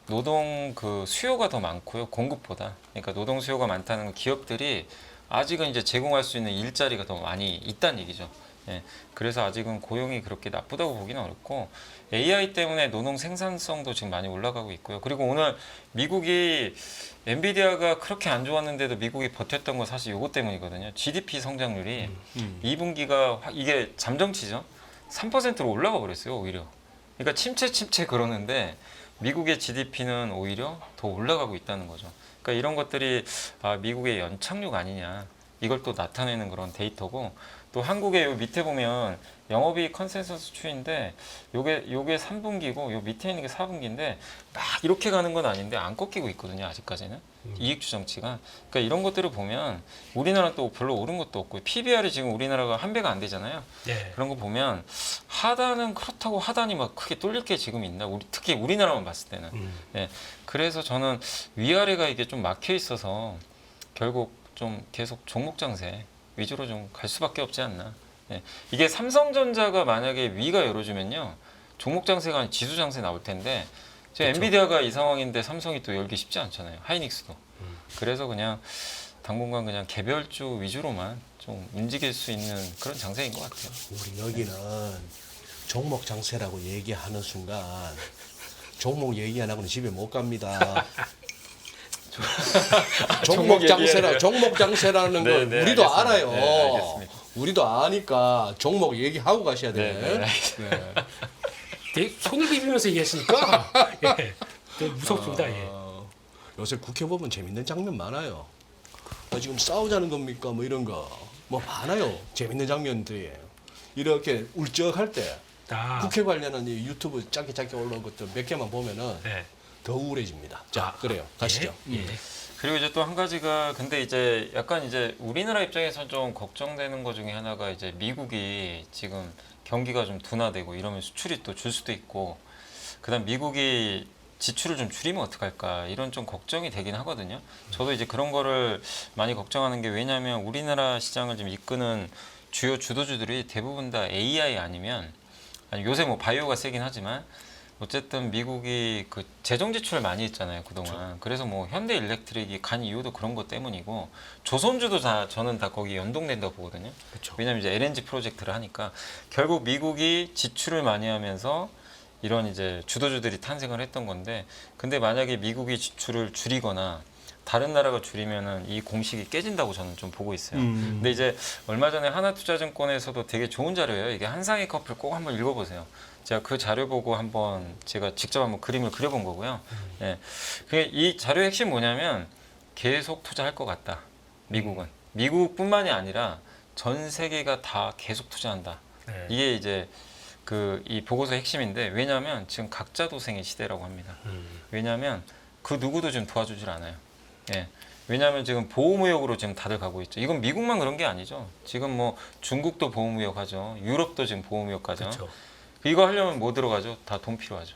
노동 그 수요가 더 많고요 공급보다. 그러니까 노동 수요가 많다는 건 기업들이 아직은 이제 제공할 수 있는 일자리가 더 많이 있다는 얘기죠. 예, 그래서 아직은 고용이 그렇게 나쁘다고 보기는 어렵고 AI 때문에 노동 생산성도 지금 많이 올라가고 있고요. 그리고 오늘 미국이 엔비디아가 그렇게 안 좋았는데도 미국이 버텼던 건 사실 이것 때문이거든요. GDP 성장률이 2분기가 이게 잠정치죠. 3%로 올라가 버렸어요. 오히려. 그러니까 침체 그러는데 미국의 GDP는 오히려 더 올라가고 있다는 거죠. 그러니까 이런 것들이 미국의 연착륙 아니냐 이걸 또 나타내는 그런 데이터고 또 한국의 요 밑에 보면 영업이익 컨센서스 추인데 요게 3분기고 요 밑에 있는 게 4분기인데 막 이렇게 가는 건 아닌데 안 꺾이고 있거든요 아직까지는 이익 추정치가. 그러니까 이런 것들을 보면 우리나라 또 별로 오른 것도 없고 PBR이 지금 우리나라가 한 배가 안 되잖아요. 네. 그런 거 보면 하단은 그렇다고 하단이 막 크게 뚫릴 게 지금 있나? 특히 우리나라만 봤을 때는. 네. 그래서 저는 위아래가 이게 좀 막혀 있어서 결국 좀 계속 종목 장세 위주로 좀 갈 수밖에 없지 않나. 네. 이게 삼성전자가 만약에 위가 열어주면요 종목 장세가 아닌 지수 장세 나올 텐데 제 엔비디아가 이 상황인데 삼성이 또 열기 쉽지 않잖아요. 하이닉스도. 그래서 그냥 당분간 그냥 개별주 위주로만 좀 움직일 수 있는 그런 장세인 것 같아요. 우리 여기는 종목 장세라고 얘기하는 순간 종목 얘기 안 하고는 집에 못 갑니다. 종목 장세라는 걸 네, 우리도 알겠습니다. 알아요. 네, 알겠습니다. 우리도 아니까 종목 얘기하고 가셔야 돼. 네, 네, 되게 손을 비비면서 얘기하시니까 예. 되게 무섭습니다. 예. 요새 국회 보면 재밌는 장면 많아요. 지금 싸우자는 겁니까? 뭐 이런 거. 뭐 많아요. 재밌는 장면들이. 이렇게 울적할 때 국회 관련한 이 유튜브 짧게 올라온 것들 몇 개만 보면은 네. 더 우울해집니다. 자, 그래요. 가시죠. 예. 그리고 이제 또 한 가지가 근데 이제 약간 이제 우리나라 입장에서 좀 걱정되는 것 중에 하나가 이제 미국이 지금 경기가 좀 둔화되고 이러면 수출이 또 줄 수도 있고 그다음 미국이 지출을 좀 줄이면 어떡할까 이런 좀 걱정이 되긴 하거든요. 저도 이제 그런 거를 많이 걱정하는 게 왜냐하면 우리나라 시장을 좀 이끄는 주요 주도주들이 대부분 다 AI 아니면 아니 요새 뭐 바이오가 세긴 하지만 어쨌든 미국이 그 재정 지출을 많이 했잖아요 그동안. 그렇죠. 그래서 뭐 현대 일렉트릭이 간 이유도 그런 것 때문이고 조선주도 다 저는 다 거기 연동된다고 보거든요. 그렇죠. 왜냐하면 이제 LNG 프로젝트를 하니까 결국 미국이 지출을 많이 하면서 이런 이제 주도주들이 탄생을 했던 건데 근데 만약에 미국이 지출을 줄이거나 다른 나라가 줄이면은 이 공식이 깨진다고 저는 좀 보고 있어요. 근데 이제 얼마 전에 하나투자증권에서도 되게 좋은 자료예요. 이게 한상의 커플 꼭 한번 읽어보세요. 제가 그 자료 보고 한번 제가 직접 한번 그림을 그려본 거고요. 예. 이 자료의 핵심 뭐냐면 계속 투자할 것 같다. 미국은. 미국뿐만이 아니라 전 세계가 다 계속 투자한다. 네. 이게 이제 이 보고서의 핵심인데 왜냐하면 지금 각자 도생의 시대라고 합니다. 왜냐하면 그 누구도 지금 도와주질 않아요. 예. 왜냐하면 지금 보호무역으로 지금 다들 가고 있죠. 이건 미국만 그런 게 아니죠. 지금 뭐 중국도 보호무역 하죠. 유럽도 지금 보호무역 가죠. 그렇죠. 이거 하려면 뭐 들어가죠? 다 돈 필요하죠.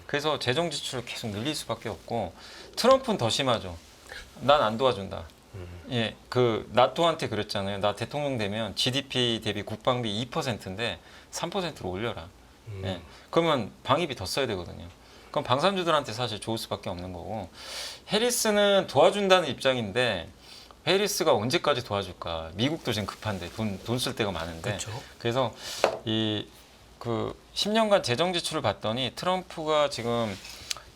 그래서 재정 지출을 계속 늘릴 수밖에 없고 트럼프는 더 심하죠. 난 안 도와준다. 예, 그 나토한테 그랬잖아요. 나 대통령 되면 GDP 대비 국방비 2%인데 3%로 올려라. 예, 그러면 방위비 더 써야 되거든요. 그럼 방산주들한테 사실 좋을 수밖에 없는 거고 해리스는 도와준다는 입장인데 해리스가 언제까지 도와줄까? 미국도 지금 급한데 돈 쓸 데가 많은데 그렇죠. 그래서 그 10년간 재정 지출을 봤더니 트럼프가 지금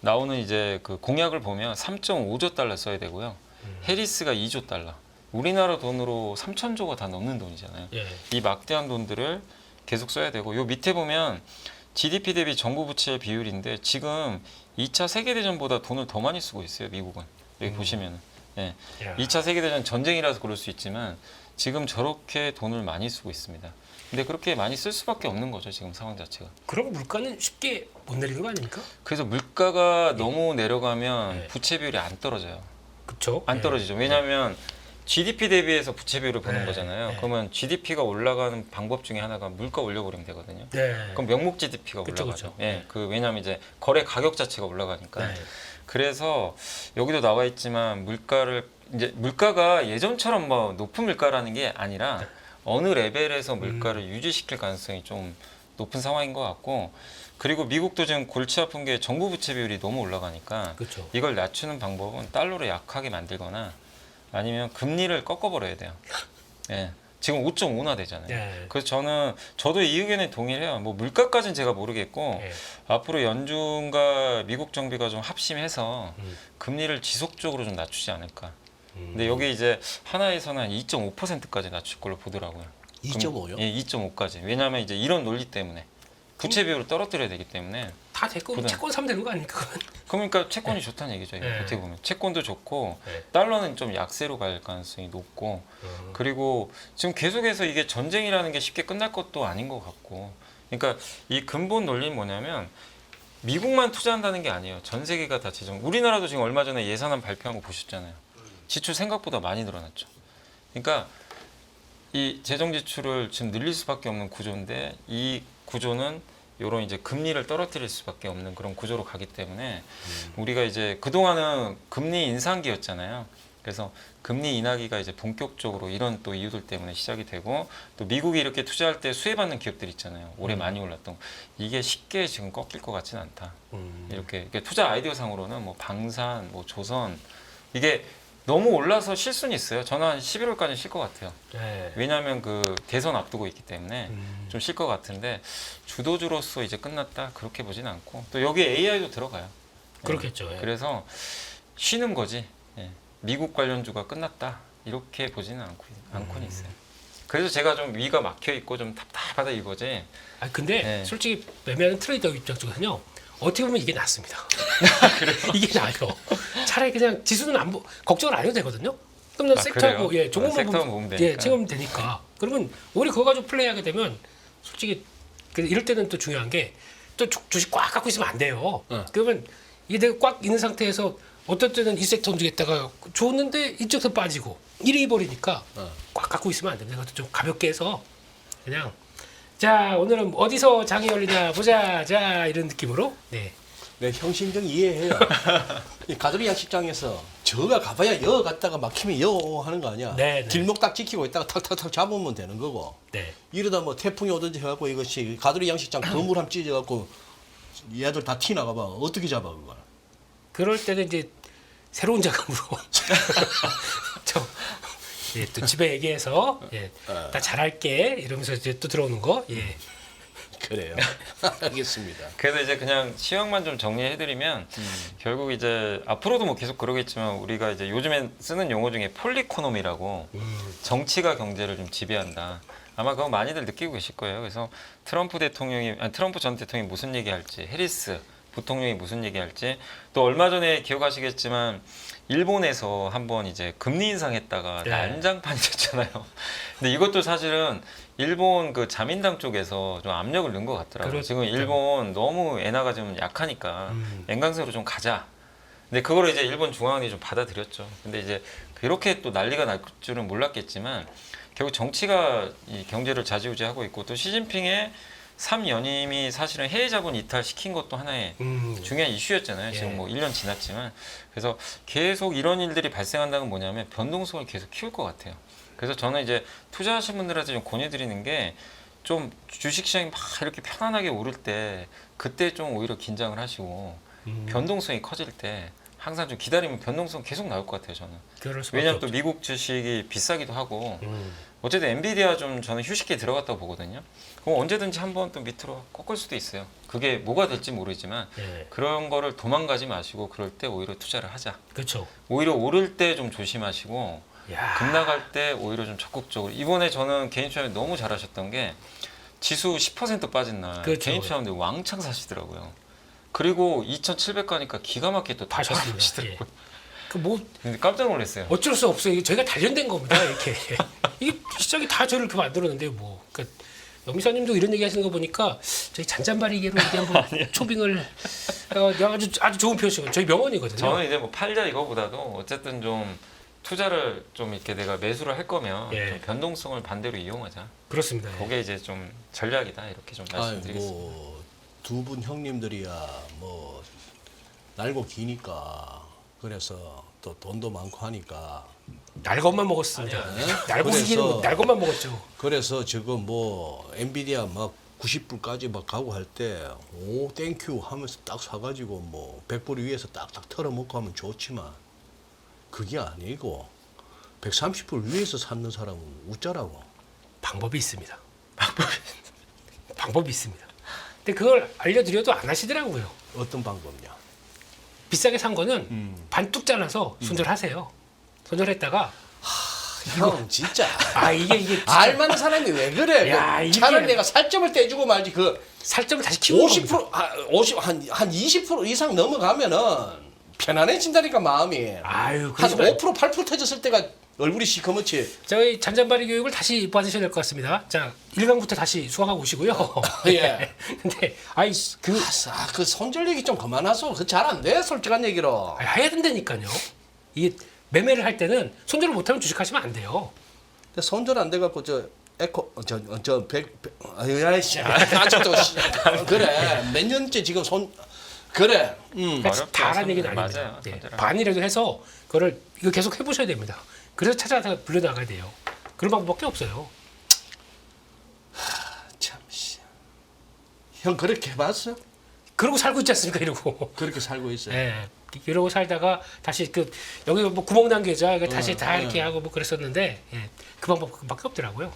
나오는 이제 그 공약을 보면 3.5조 달러 써야 되고요. 해리스가 2조 달러. 우리나라 돈으로 3천조가 다 넘는 돈이잖아요. 예. 이 막대한 돈들을 계속 써야 되고 요 밑에 보면 GDP 대비 정부 부채의 비율인데 지금 2차 세계대전보다 돈을 더 많이 쓰고 있어요. 미국은. 여기 보시면. 예. 야. 2차 세계대전 전쟁이라서 그럴 수 있지만 지금 저렇게 돈을 많이 쓰고 있습니다. 근데 그렇게 많이 쓸 수밖에 없는 거죠. 지금 상황 자체가. 그럼 물가는 쉽게 못 내리는 거 아닙니까? 그래서 물가가 너무 내려가면 예. 부채 비율이 안 떨어져요. 그렇죠. 안 떨어지죠. 왜냐하면 GDP 대비해서 부채 비율을 보는 네. 거잖아요. 네. 그러면 GDP가 올라가는 방법 중에 하나가 물가 올려버리면 되거든요. 네. 그럼 명목 GDP가 그쵸, 올라가죠. 그쵸. 예, 왜냐하면 이제 거래 가격 자체가 올라가니까. 네. 그래서 여기도 나와 있지만 물가가 예전처럼 뭐 높은 물가라는 게 아니라 어느 레벨에서 물가를 유지시킬 가능성이 좀 높은 상황인 것 같고, 그리고 미국도 지금 골치 아픈 게 정부 부채 비율이 너무 올라가니까 그렇죠. 이걸 낮추는 방법은 달러를 약하게 만들거나 아니면 금리를 꺾어버려야 돼요. 예. 지금 5.5나 되잖아요. 네. 그래서 저도 이 의견에 동의해요. 뭐 물가까지는 제가 모르겠고 네. 앞으로 연준과 미국 정부가 좀 합심해서 음. 금리를 지속적으로 좀 낮추지 않을까. 근데 여기 이제 하나에서는 한 2.5%까지 낮출 걸로 보더라고요. 2.5요? 예, 2.5까지. 왜냐하면 이제 이런 논리 때문에 부채 비율을 떨어뜨려야 되기 때문에. 다 됐고 부담. 채권 사면 되는 거 아닙니까? 그건? 그러니까 채권이 좋다는 얘기죠. 이거 네. 어떻게 보면 채권도 좋고 네. 달러는 좀 약세로 갈 가능성이 높고, 그리고 지금 계속해서 이게 전쟁이라는 게 쉽게 끝날 것도 아닌 것 같고, 그러니까 이 근본 논리는 뭐냐면 미국만 투자한다는 게 아니에요. 전 세계가 다 우리나라도 지금 얼마 전에 예산안 발표한 거 보셨잖아요. 지출 생각보다 많이 늘어났죠. 그러니까 이 재정 지출을 지금 늘릴 수밖에 없는 구조인데 이 구조는 이런 이제 금리를 떨어뜨릴 수밖에 없는 그런 구조로 가기 때문에 우리가 이제 그동안은 금리 인상기였잖아요. 그래서 금리 인하기가 이제 본격적으로 이런 또 이유들 때문에 시작이 되고, 또 미국이 이렇게 투자할 때 수혜받는 기업들 있잖아요. 올해 많이 올랐던 거. 이게 쉽게 지금 꺾일 것 같지는 않다. 이렇게 투자 아이디어 상으로는 뭐 방산, 뭐 조선, 이게 너무 올라서 쉴 수는 있어요. 저는 한 11월까지는 쉴 것 같아요. 네. 왜냐하면 그 대선 앞두고 있기 때문에 좀 쉴 것 같은데, 주도주로서 이제 끝났다 그렇게 보진 않고, 또 여기 AI도 들어가요. 그렇겠죠. 예. 그래서 쉬는 거지. 예. 미국 관련주가 끝났다 이렇게 보지는 않고는 있어요. 그래서 제가 좀 위가 막혀 있고 좀 답답하다 이거지. 아 근데 네. 솔직히 매매하는 트레이더 입장 쪽에서는요. 어떻게 보면 이게 낫습니다. 이게 나아요. 차라리 그냥 지수는 걱정을 안 해도 되거든요. 그럼 아, 섹터하고 그래요? 예, 종목만 섹터만 보면 되니까. 예, 찍으면 되니까. 그러면 우리 그거 가지고 플레이하게 되면 솔직히 이럴 때는 또 중요한 게 또 주식 꽉 갖고 있으면 안 돼요. 그러면 이게 내가 꽉 있는 상태에서 어떤 때는 이 섹터 움직였다가 좋았는데 이쪽서 빠지고 이래 버리니까 꽉 갖고 있으면 안 됩니다. 그것도 좀 가볍게 해서 그냥 자 오늘은 어디서 장이 열리냐 보자 자 이런 느낌으로 네. 네, 형심정 이해해요. 이 가두리 양식장에서 저가 가봐야 여 갔다가 막히면 여 하는 거 아니야. 네, 네. 길목 딱 지키고 있다가 탁탁탁 잡으면 되는 거고. 네. 이러다 뭐 태풍이 오든지 해갖고 이것이 가두리 양식장 건물 함 찢어갖고 얘들 다 티 나가봐. 어떻게 잡아 그걸? 그럴 때는 이제 새로운 자금으로 예, 또 집에 얘기해서 예, 나 잘할게 이러면서 이제 또 들어오는 거 예. 그래요. 알겠습니다. 그래서 이제 그냥 시황만 좀 정리해드리면 결국 이제 앞으로도 뭐 계속 그러겠지만 우리가 이제 요즘에 쓰는 용어 중에 폴리코노미라고 정치가 경제를 좀 지배한다. 아마 그거 많이들 느끼고 계실 거예요. 그래서 트럼프 전 대통령이 무슨 얘기할지, 해리스 부통령이 무슨 얘기할지, 또 얼마 전에 기억하시겠지만 일본에서 한번 이제 금리 인상했다가 네. 난장판이 됐잖아요. 근데 이것도 사실은 일본 그 자민당 쪽에서 좀 압력을 넣은 것 같더라고요. 그렇죠. 지금 일본 너무 엔화가 좀 약하니까 엔강세로 좀 가자. 근데 그걸 이제 일본 중앙은행이 좀 받아들였죠. 근데 이제 그렇게 또 난리가 날 줄은 몰랐겠지만 결국 정치가 이 경제를 좌지우지하고 있고, 또 시진핑의 3연임이 사실은 해외 자본 이탈 시킨 것도 하나의 중요한 이슈였잖아요. 지금 예. 뭐 1년 지났지만. 그래서 계속 이런 일들이 발생한다는 건 뭐냐면 변동성을 계속 키울 것 같아요. 그래서 저는 이제 투자하신 분들한테 좀 권해드리는 게, 좀 주식시장이 막 이렇게 편안하게 오를 때 그때 좀 오히려 긴장을 하시고 변동성이 커질 때 항상 좀 기다리면 변동성 계속 나올 것 같아요. 저는. 그럴 수밖에 왜냐하면 또 없죠. 미국 주식이 비싸기도 하고 어쨌든 엔비디아 좀 저는 휴식기에 들어갔다고 보거든요. 그럼 언제든지 한번 또 밑으로 꺾을 수도 있어요. 그게 뭐가 될지 모르지만 예. 그런 거를 도망가지 마시고 그럴 때 오히려 투자를 하자. 그렇죠. 오히려 오를 때 좀 조심하시고 야. 급 나갈 때 오히려 좀 적극적으로. 이번에 저는 개인 투자에 너무 잘하셨던 게 지수 10% 빠진 날 그렇죠. 개인 투자자분들 왕창 사시더라고요. 그리고 2,700 가니까 기가 막히게 또 다 다셨습니다. 사시더라고요. 그뭐 근데 깜짝 놀랐어요. 어쩔 수 없어요. 이게 저희가 단련된 겁니다. 이렇게 이게 시장이 다 저를 이렇게 만들었는데 뭐. 그러니까 영미사님도 이런 얘기 하시는 거 보니까 저희 잔잔바리개로 이게 한번 초빙을 아주 좋은 표현이고 저희 명언이거든요. 저는 이제 뭐 팔자 이거보다도 어쨌든 좀 투자를 좀 이렇게 내가 매수를 할 거면 예. 좀 변동성을 반대로 이용하자. 그렇습니다. 그게 이제 좀 전략이다 이렇게 좀 말씀드리겠습니다. 뭐두 분 형님들이야 뭐 날고 기니까 그래서 또 돈도 많고 하니까 날 것만 먹었습니다. 네? 날고기는 그래서- 날 것만 먹었죠. 그래서 지금 뭐 엔비디아 막 90불까지 막 가고 할 때 오 땡큐 하면서 딱 사가지고 뭐 100불 위에서 딱딱 털어먹고 하면 좋지만 그게 아니고 130불 위에서 샀는 사람은 웃자라고. 방법이 있습니다. 방법이 있습니다. 근데 그걸 알려드려도 안 하시더라고요. 어떤 방법이냐? 비싸게 산 거는 반뚝 잘라서 손절하세요. 손절했다가 형 진짜 이게 진짜 알만한 사람이 왜 그래? 야, 이게- 차라리 내가 살점을 떼주고 말지 그 살점을 다시 키우는 50% 한 20% 이상 넘어가면은 편안해진다니까 마음이. 아유, 한 그러지 말- 5% 8% 터졌을 때가 얼굴이 시커멓지. 저희 잔잔바리 교육을 다시 받으셔야 될 것 같습니다. 자, 1강부터 다시 수강하고 오시고요. 예. 근데 그 손절 얘기 좀 그만하소. 그 잘 안 돼. 솔직한 얘기로. 해야 된다니까요. 이게 매매를 할 때는 손절을 못하면 주식하시면 안 돼요. 근데 손절 안 돼갖고 저 에코 아이씨 아직도 그래 몇 년째 지금 그래. 그러니까 어렵죠. 다 하라는 얘기는 맞아요. 아닙니다. 예, 손절하면. 반이라도 해서 그거를 이거 계속 해보셔야 됩니다. 그래서 찾아서 불려나가야 돼요. 그런 방법밖에 없어요. 참 씨. 형 그렇게 해봤어? 그러고 살고 있지 않습니까? 이러고. 그렇게 살고 있어요. 예. 이러고 살다가 다시 여기 뭐 구멍 난 계좌 이거 다시 다 응. 이렇게 하고 뭐 그랬었는데 그 방법밖에 없더라고요.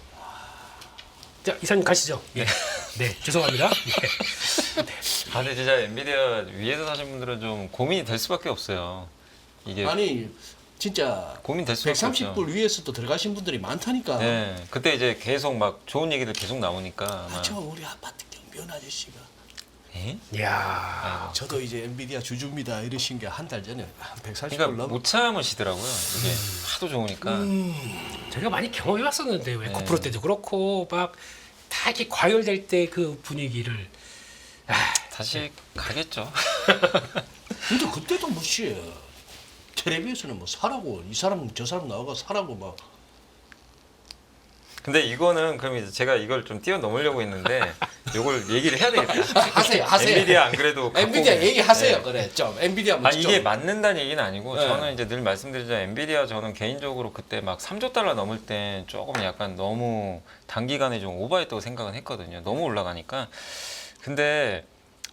자 이사님 가시죠. 예. 네 죄송합니다. 근데 진짜 엔비디아 위에서 사신 분들은 좀 고민이 될 수밖에 없어요. 이게 아니 진짜 고민 될 수밖에 없죠. 130불 위에서도 들어가신 분들이 많다니까. 네, 그때 이제 계속 막 좋은 얘기들 계속 나오니까 아마 저 우리 아파트 경비원 아저씨가 에? 이야. 저도 이제 엔비디아 주주입니다 이러신 게 한 달 전에 한 140불 그러니까 넘어. 못 참으시더라고요. 이게 하도 좋으니까. 저희가 많이 경험해 왔었는데 왜 네. 코프로 때도 그렇고 막 다 이렇게 과열될 때 그 분위기를 다시 가겠죠. 근데 그때도 뭐씨 텔레비에서는 뭐 사라고 이 사람 저 사람 나와가 사라고 막. 근데 이거는 그럼 이제 제가 이걸 좀 뛰어넘으려고 했는데 이걸 얘기를 해야 되겠다. 하세요. 엔비디아 안 그래도 갖고 엔비디아 오면- 얘기하세요. 네. 그래 좀 엔비디아 아 이게 맞는다는 얘기는 아니고 네. 저는 이제 늘 말씀드리자 엔비디아 저는 개인적으로 그때 막 3조 달러 넘을 때 조금 약간 너무 단기간에 좀 오버했다고 생각은 했거든요. 너무 올라가니까. 근데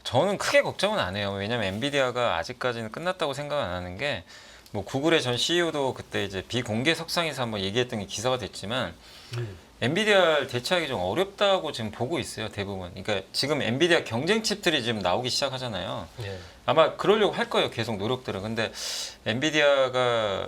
저는 크게 걱정은 안 해요. 왜냐면 엔비디아가 아직까지는 끝났다고 생각 안 하는 게 뭐 구글의 전 CEO도 그때 이제 비공개 석상에서 한번 얘기했던 게 기사가 됐지만 엔비디아를 대체하기 좀 어렵다고 지금 보고 있어요. 대부분. 그러니까 지금 엔비디아 경쟁 칩들이 지금 나오기 시작하잖아요. 네. 아마 그러려고 할 거예요. 계속 노력들은. 근데 엔비디아가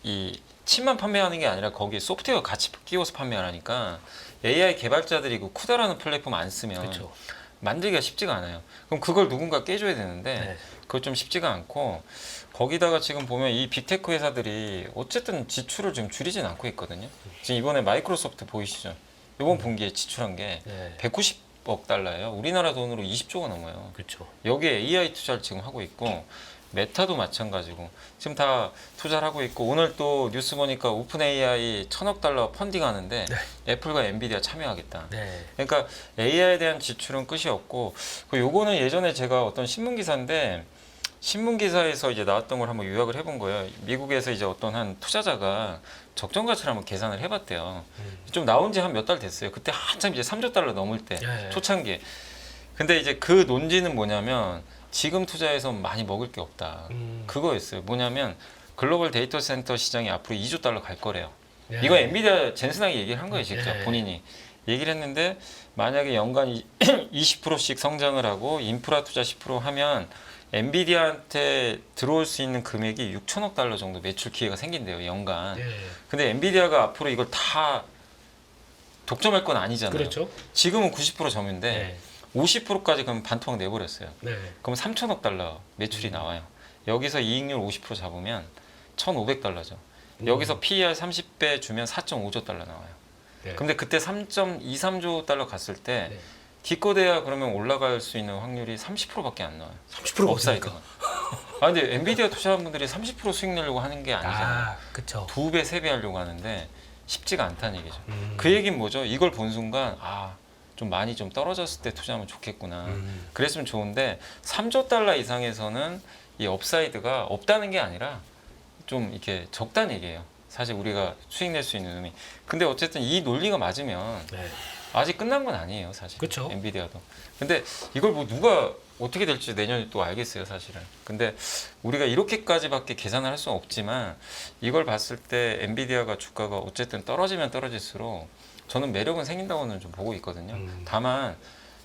이 칩만 판매하는 게 아니라 거기에 소프트웨어 같이 끼워서 판매하니까 AI 개발자들이 그 쿠다라는 플랫폼 안 쓰면 그렇죠. 만들기가 쉽지가 않아요. 그럼 그걸 누군가 깨줘야 되는데 네. 그거 좀 쉽지가 않고 거기다가 지금 보면 이 빅테크 회사들이 어쨌든 지출을 좀 줄이진 않고 있거든요. 지금 이번에 마이크로소프트 보이시죠? 이번 분기에 지출한 게 네. 190억 달러예요. 우리나라 돈으로 20조가 넘어요. 그렇죠. 여기에 AI 투자를 지금 하고 있고 메타도 마찬가지고 지금 다 투자를 하고 있고 오늘 또 뉴스 보니까 오픈 AI 1,000억 달러 펀딩하는데 애플과 엔비디아 참여하겠다. 네. 그러니까 AI에 대한 지출은 끝이 없고 요거는 예전에 제가 어떤 신문 기사인데 신문 기사에서 이제 나왔던 걸 한번 요약을 해본 거예요. 미국에서 이제 어떤 한 투자자가 적정 가치를 한번 계산을 해봤대요. 좀 나온 지 한 몇 달 됐어요. 그때 한참 이제 3조 달러 넘을 때 네. 초창기에. 근데 이제 그 논지는 뭐냐면 지금 투자해서 많이 먹을 게 없다. 그거였어요. 뭐냐면 글로벌 데이터 센터 시장이 앞으로 2조 달러 갈 거래요. 네. 이거 엔비디아 젠슨하게 얘기를 한 거예요, 직접 네. 본인이. 얘기를 했는데 만약에 연간 20%씩 성장을 하고 인프라 투자 10% 하면 엔비디아한테 들어올 수 있는 금액이 6천억 달러 정도 매출 기회가 생긴대요, 연간. 네. 근데 엔비디아가 앞으로 이걸 다 독점할 건 아니잖아요. 그렇죠. 지금은 90% 점유인데 네. 50%까지 그럼 반토막 내버렸어요. 네. 그럼 3천억 달러 매출이 나와요. 여기서 이익률 50% 잡으면 1,500달러죠. 여기서 PER 30배 주면 4.5조 달러 나와요. 네. 근데 그때 3.23조 달러 갔을 때 네. 기껏해야 그러면 올라갈 수 있는 확률이 30%밖에 안 나와요. 30%가 업사이드가. 없으니까. 아 근데 엔비디아 투자한 분들이 30% 수익 내려고 하는 게 아니잖아요. 아, 그렇죠. 2배, 3배 하려고 하는데 쉽지가 않다는 얘기죠. 그 얘기는 뭐죠? 이걸 본 순간 좀 많이 좀 떨어졌을 때 투자하면 좋겠구나. 그랬으면 좋은데 3조 달러 이상에서는 이 업사이드가 없다는 게 아니라 좀 이렇게 적다는 얘기예요. 사실 우리가 수익 낼 수 있는 의미. 근데 어쨌든 이 논리가 맞으면 네. 아직 끝난 건 아니에요, 사실. 그쵸. 엔비디아도. 근데 이걸 뭐 누가 어떻게 될지 내년에 또 알겠어요, 사실은. 근데 우리가 이렇게까지밖에 계산을 할 수는 없지만 이걸 봤을 때 엔비디아가 주가가 어쨌든 떨어지면 떨어질수록 저는 매력은 생긴다고는 좀 보고 있거든요. 다만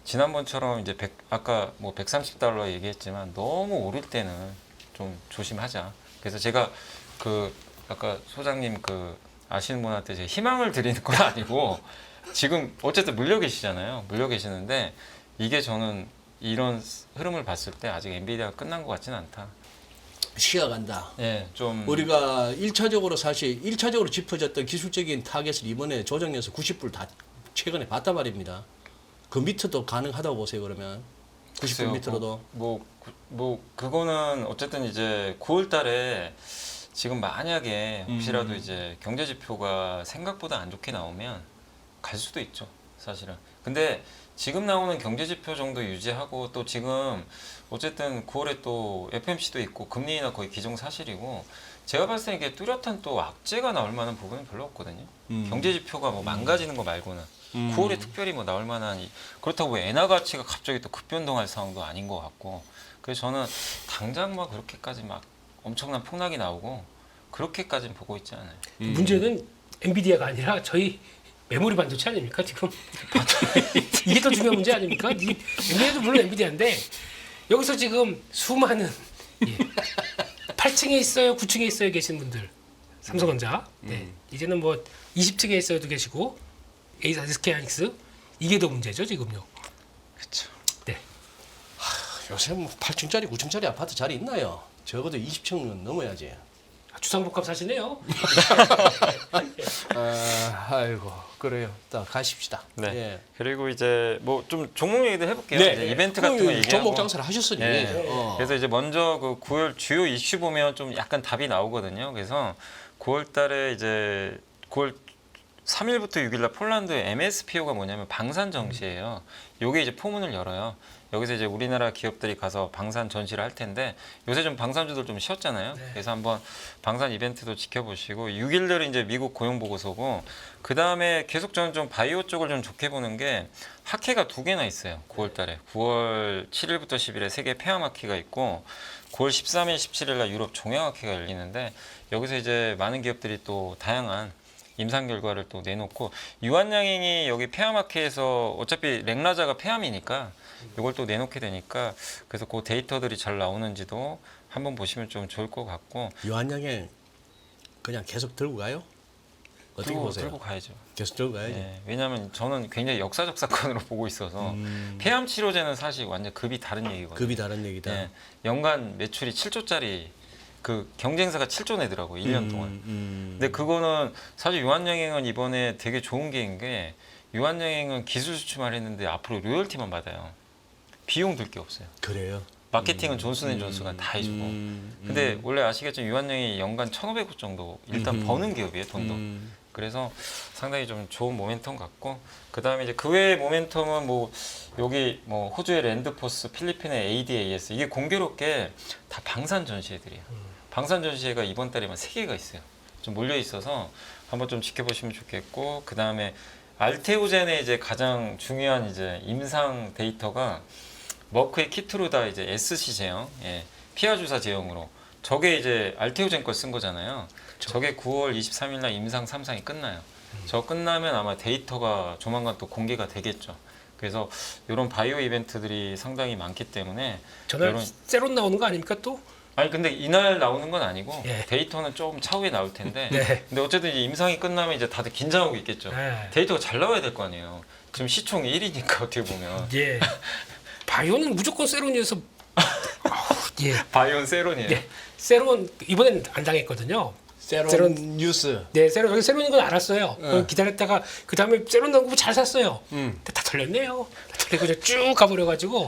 지난번처럼 이제 아까 뭐 130달러 얘기했지만 너무 오를 때는 좀 조심하자. 그래서 제가 아까 소장님 아시는 분한테 제가 희망을 드리는 건 아니고 지금 어쨌든 물려 계시잖아요. 물려 계시는데 이게 저는 이런 흐름을 봤을 때 아직 엔비디아가 끝난 것 같지는 않다. 쉬어간다. 예, 좀 우리가 1차적으로 짚어졌던 기술적인 타겟을 이번에 조정해서 90불 다 최근에 봤단 말입니다. 그 밑에도 가능하다고 보세요, 그러면? 90불 밑으로도. 그거는 어쨌든 이제 9월 달에 지금 만약에 혹시라도 이제 경제 지표가 생각보다 안 좋게 나오면 갈 수도 있죠, 사실은. 근데 지금 나오는 경제 지표 정도 유지하고 또 지금 어쨌든 9월에 또 FMC도 있고 금리 인하 거의 기정사실이고 제가 봤을 때 이게 뚜렷한 또 악재가 나올 만한 부분은 별로 없거든요. 경제 지표가 뭐 망가지는 거 말고는 9월에 특별히 뭐 나올 만한 그렇다고 뭐 엔화 가치가 갑자기 또 급변동할 상황도 아닌 것 같고 그래서 저는 당장 막 그렇게까지 막 엄청난 폭락이 나오고 그렇게까지는 보고 있지 않아요. 문제는 엔비디아가 아니라 저희 메모리 반도체 아닙니까 지금? 이게 더 중요한 문제 아닙니까? 엔비디아도 물론 엔비디아인데 여기서 지금 수많은 8층에 있어요, 9층에 있어요 계신 분들 삼성전자 이제는 뭐 20층에 있어도 계시고 SK 하이닉스 이게 더 문제죠 지금요. 그렇죠. 네. 요새 뭐 8층짜리, 9층짜리 아파트 자리 있나요? 적어도 20층은 넘어야지. 주상복합 사시네요. 아이고 그래요. 또 가십시다. 네. 예. 그리고 이제 뭐 좀 종목 얘기도 해볼게요. 네. 이제 이벤트 같은 거 얘기하고. 종목 장사를 하셨으니. 네. 그래서 이제 먼저 그 9월 주요 이슈 보면 좀 약간 답이 나오거든요. 그래서 9월달에 이제 9월 3일부터 6일날 폴란드 MSPO가 뭐냐면 방산 정시예요. 요게 이제 포문을 열어요. 여기서 이제 우리나라 기업들이 가서 방산 전시를 할 텐데 요새 좀 방산주들 좀 쉬었잖아요. 네. 그래서 한번 방산 이벤트도 지켜보시고 6일날은 이제 미국 고용 보고서고 그 다음에 계속 저는 좀 바이오 쪽을 좀 좋게 보는 게 학회가 2개나 있어요. 9월달에 9월 7일부터 10일에 세계 폐암학회가 있고 9월 13일, 17일날 유럽 종양학회가 열리는데 여기서 이제 많은 기업들이 또 다양한 임상 결과를 또 내놓고 유한양행이 여기 폐암학회에서 어차피 렉라자가 폐암이니까 이걸 또 내놓게 되니까 그래서 그 데이터들이 잘 나오는지도 한번 보시면 좀 좋을 것 같고 유한양행 그냥 계속 들고 가요? 어떻게 보세요? 들고 가야죠. 계속 들고 가야지. 네, 왜냐하면 저는 굉장히 역사적 사건으로 보고 있어서 폐암 치료제는 사실 완전 급이 다른 얘기거든요. 급이 다른 얘기다. 네, 연간 매출이 7조짜리 그 경쟁사가 7조 내더라고요. 1년 동안. 근데 그거는 사실 유한양행은 이번에 되게 좋은 게 유한양행은 기술 수출만 했는데 앞으로 로열티만 받아요. 비용 들 게 없어요. 그래요? 마케팅은 존슨앤존슨가 다 해주고. 근데 원래 아시겠지만 유한양행이 연간 1,500억 정도 일단 버는 기업이에요. 돈도. 그래서 상당히 좀 좋은 모멘텀 같고 그 다음에 이제 그 외의 모멘텀은 뭐 여기 뭐 호주의 랜드포스, 필리핀의 ADAS 이게 공교롭게 다 방산 전시회들이에요. 방산 전시회가 이번 달에만 3개가 있어요. 좀 몰려 있어서 한번 좀 지켜보시면 좋겠고 그 다음에 알테오젠의 이제 가장 중요한 이제 임상 데이터가 머크의 키트루다 이제 SC 제형, 피하 주사 제형으로 저게 이제 알테오젠 걸 쓴 거잖아요. 저게 9월 23일날 임상 3상이 끝나요. 저 끝나면 아마 데이터가 조만간 또 공개가 되겠죠. 그래서 이런 바이오 이벤트들이 상당히 많기 때문에 전날 이런- 세론 나오는 거 아닙니까 또? 아니 근데 이날 나오는 건 아니고 예. 데이터는 조금 차후에 나올 텐데. 네. 근데 어쨌든 이제 임상이 끝나면 이제 다들 긴장하고 있겠죠. 네. 데이터가 잘 나와야 될 거 아니에요. 지금 시총 1위니까 어떻게 보면. 예. 바이오는 무조건 세론이어서 예. 바이온 세론이에요. 예. 세론 이번엔 안 당했거든요. 세론 뉴스. 네, 세론 세론인 건 알았어요. 네. 기다렸다가 그 다음에 세론 나오고 잘 샀어요. 근데 다 털렸네요. 다 털리고 이제 쭉 가버려가지고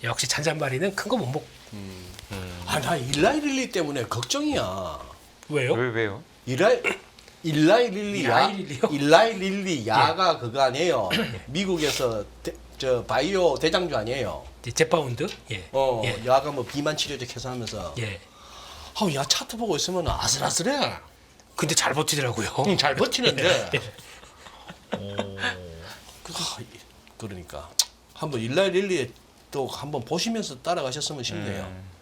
역시 잔잔바리는 큰 거 못 먹. 나 일라이 릴리 때문에 걱정이야. 왜요? 왜요? 일라이 릴리 야. 일라이 릴리요? 일라이 릴리 야가 그거 아니에요. 미국에서 저 바이오 대장주 아니에요. 제파운드? 예. 예. 야가 뭐 비만 치료제 해서 하면서. 예. 야 차트 보고 있으면 아슬아슬해. 근데 잘 버티더라고요. 잘 버티는데. 예. 그러니까 한번 일라이 릴리 또 한번 보시면서 따라가셨으면 싶네요.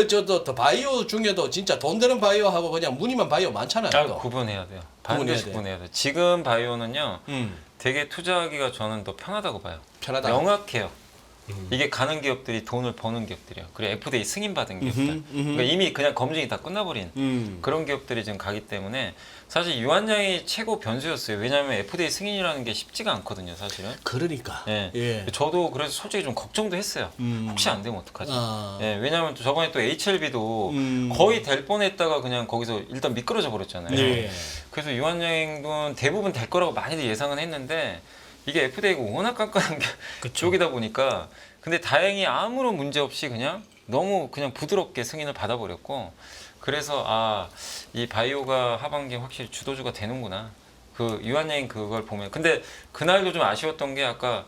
저도 바이오 중에도 진짜 돈 되는 바이오하고 그냥 무늬만 바이오 많잖아요. 또. 구분해야 돼요. 구분해야 반드시 돼. 구분해야 돼요. 지금 바이오는요. 음, 되게 투자하기가 저는 더 편하다고 봐요. 편하다. 명확해요. 이게 가는 기업들이 돈을 버는 기업들이에요. 그리고 FDA 승인받은 기업들. 그러니까 이미 그냥 검증이 다 끝나버린 그런 기업들이 지금 가기 때문에 사실 유한양이 최고 변수였어요. 왜냐하면 FDA 승인이라는 게 쉽지가 않거든요, 사실은. 그러니까. 예. 예. 저도 그래서 솔직히 좀 걱정도 했어요. 혹시 안 되면 어떡하지? 아. 예, 왜냐하면 저번에 또 HLB도 거의 될 뻔했다가 그냥 거기서 일단 미끄러져 버렸잖아요. 예. 그래서 유한양도 대부분 될 거라고 많이들 예상은 했는데 이게 FDA가 워낙 깐깐한 쪽이다 보니까 근데 다행히 아무런 문제 없이 그냥 너무 그냥 부드럽게 승인을 받아버렸고 그래서 이 바이오가 하반기에 확실히 주도주가 되는구나. 그 유한양인 그걸 보면 근데 그날도 좀 아쉬웠던 게 아까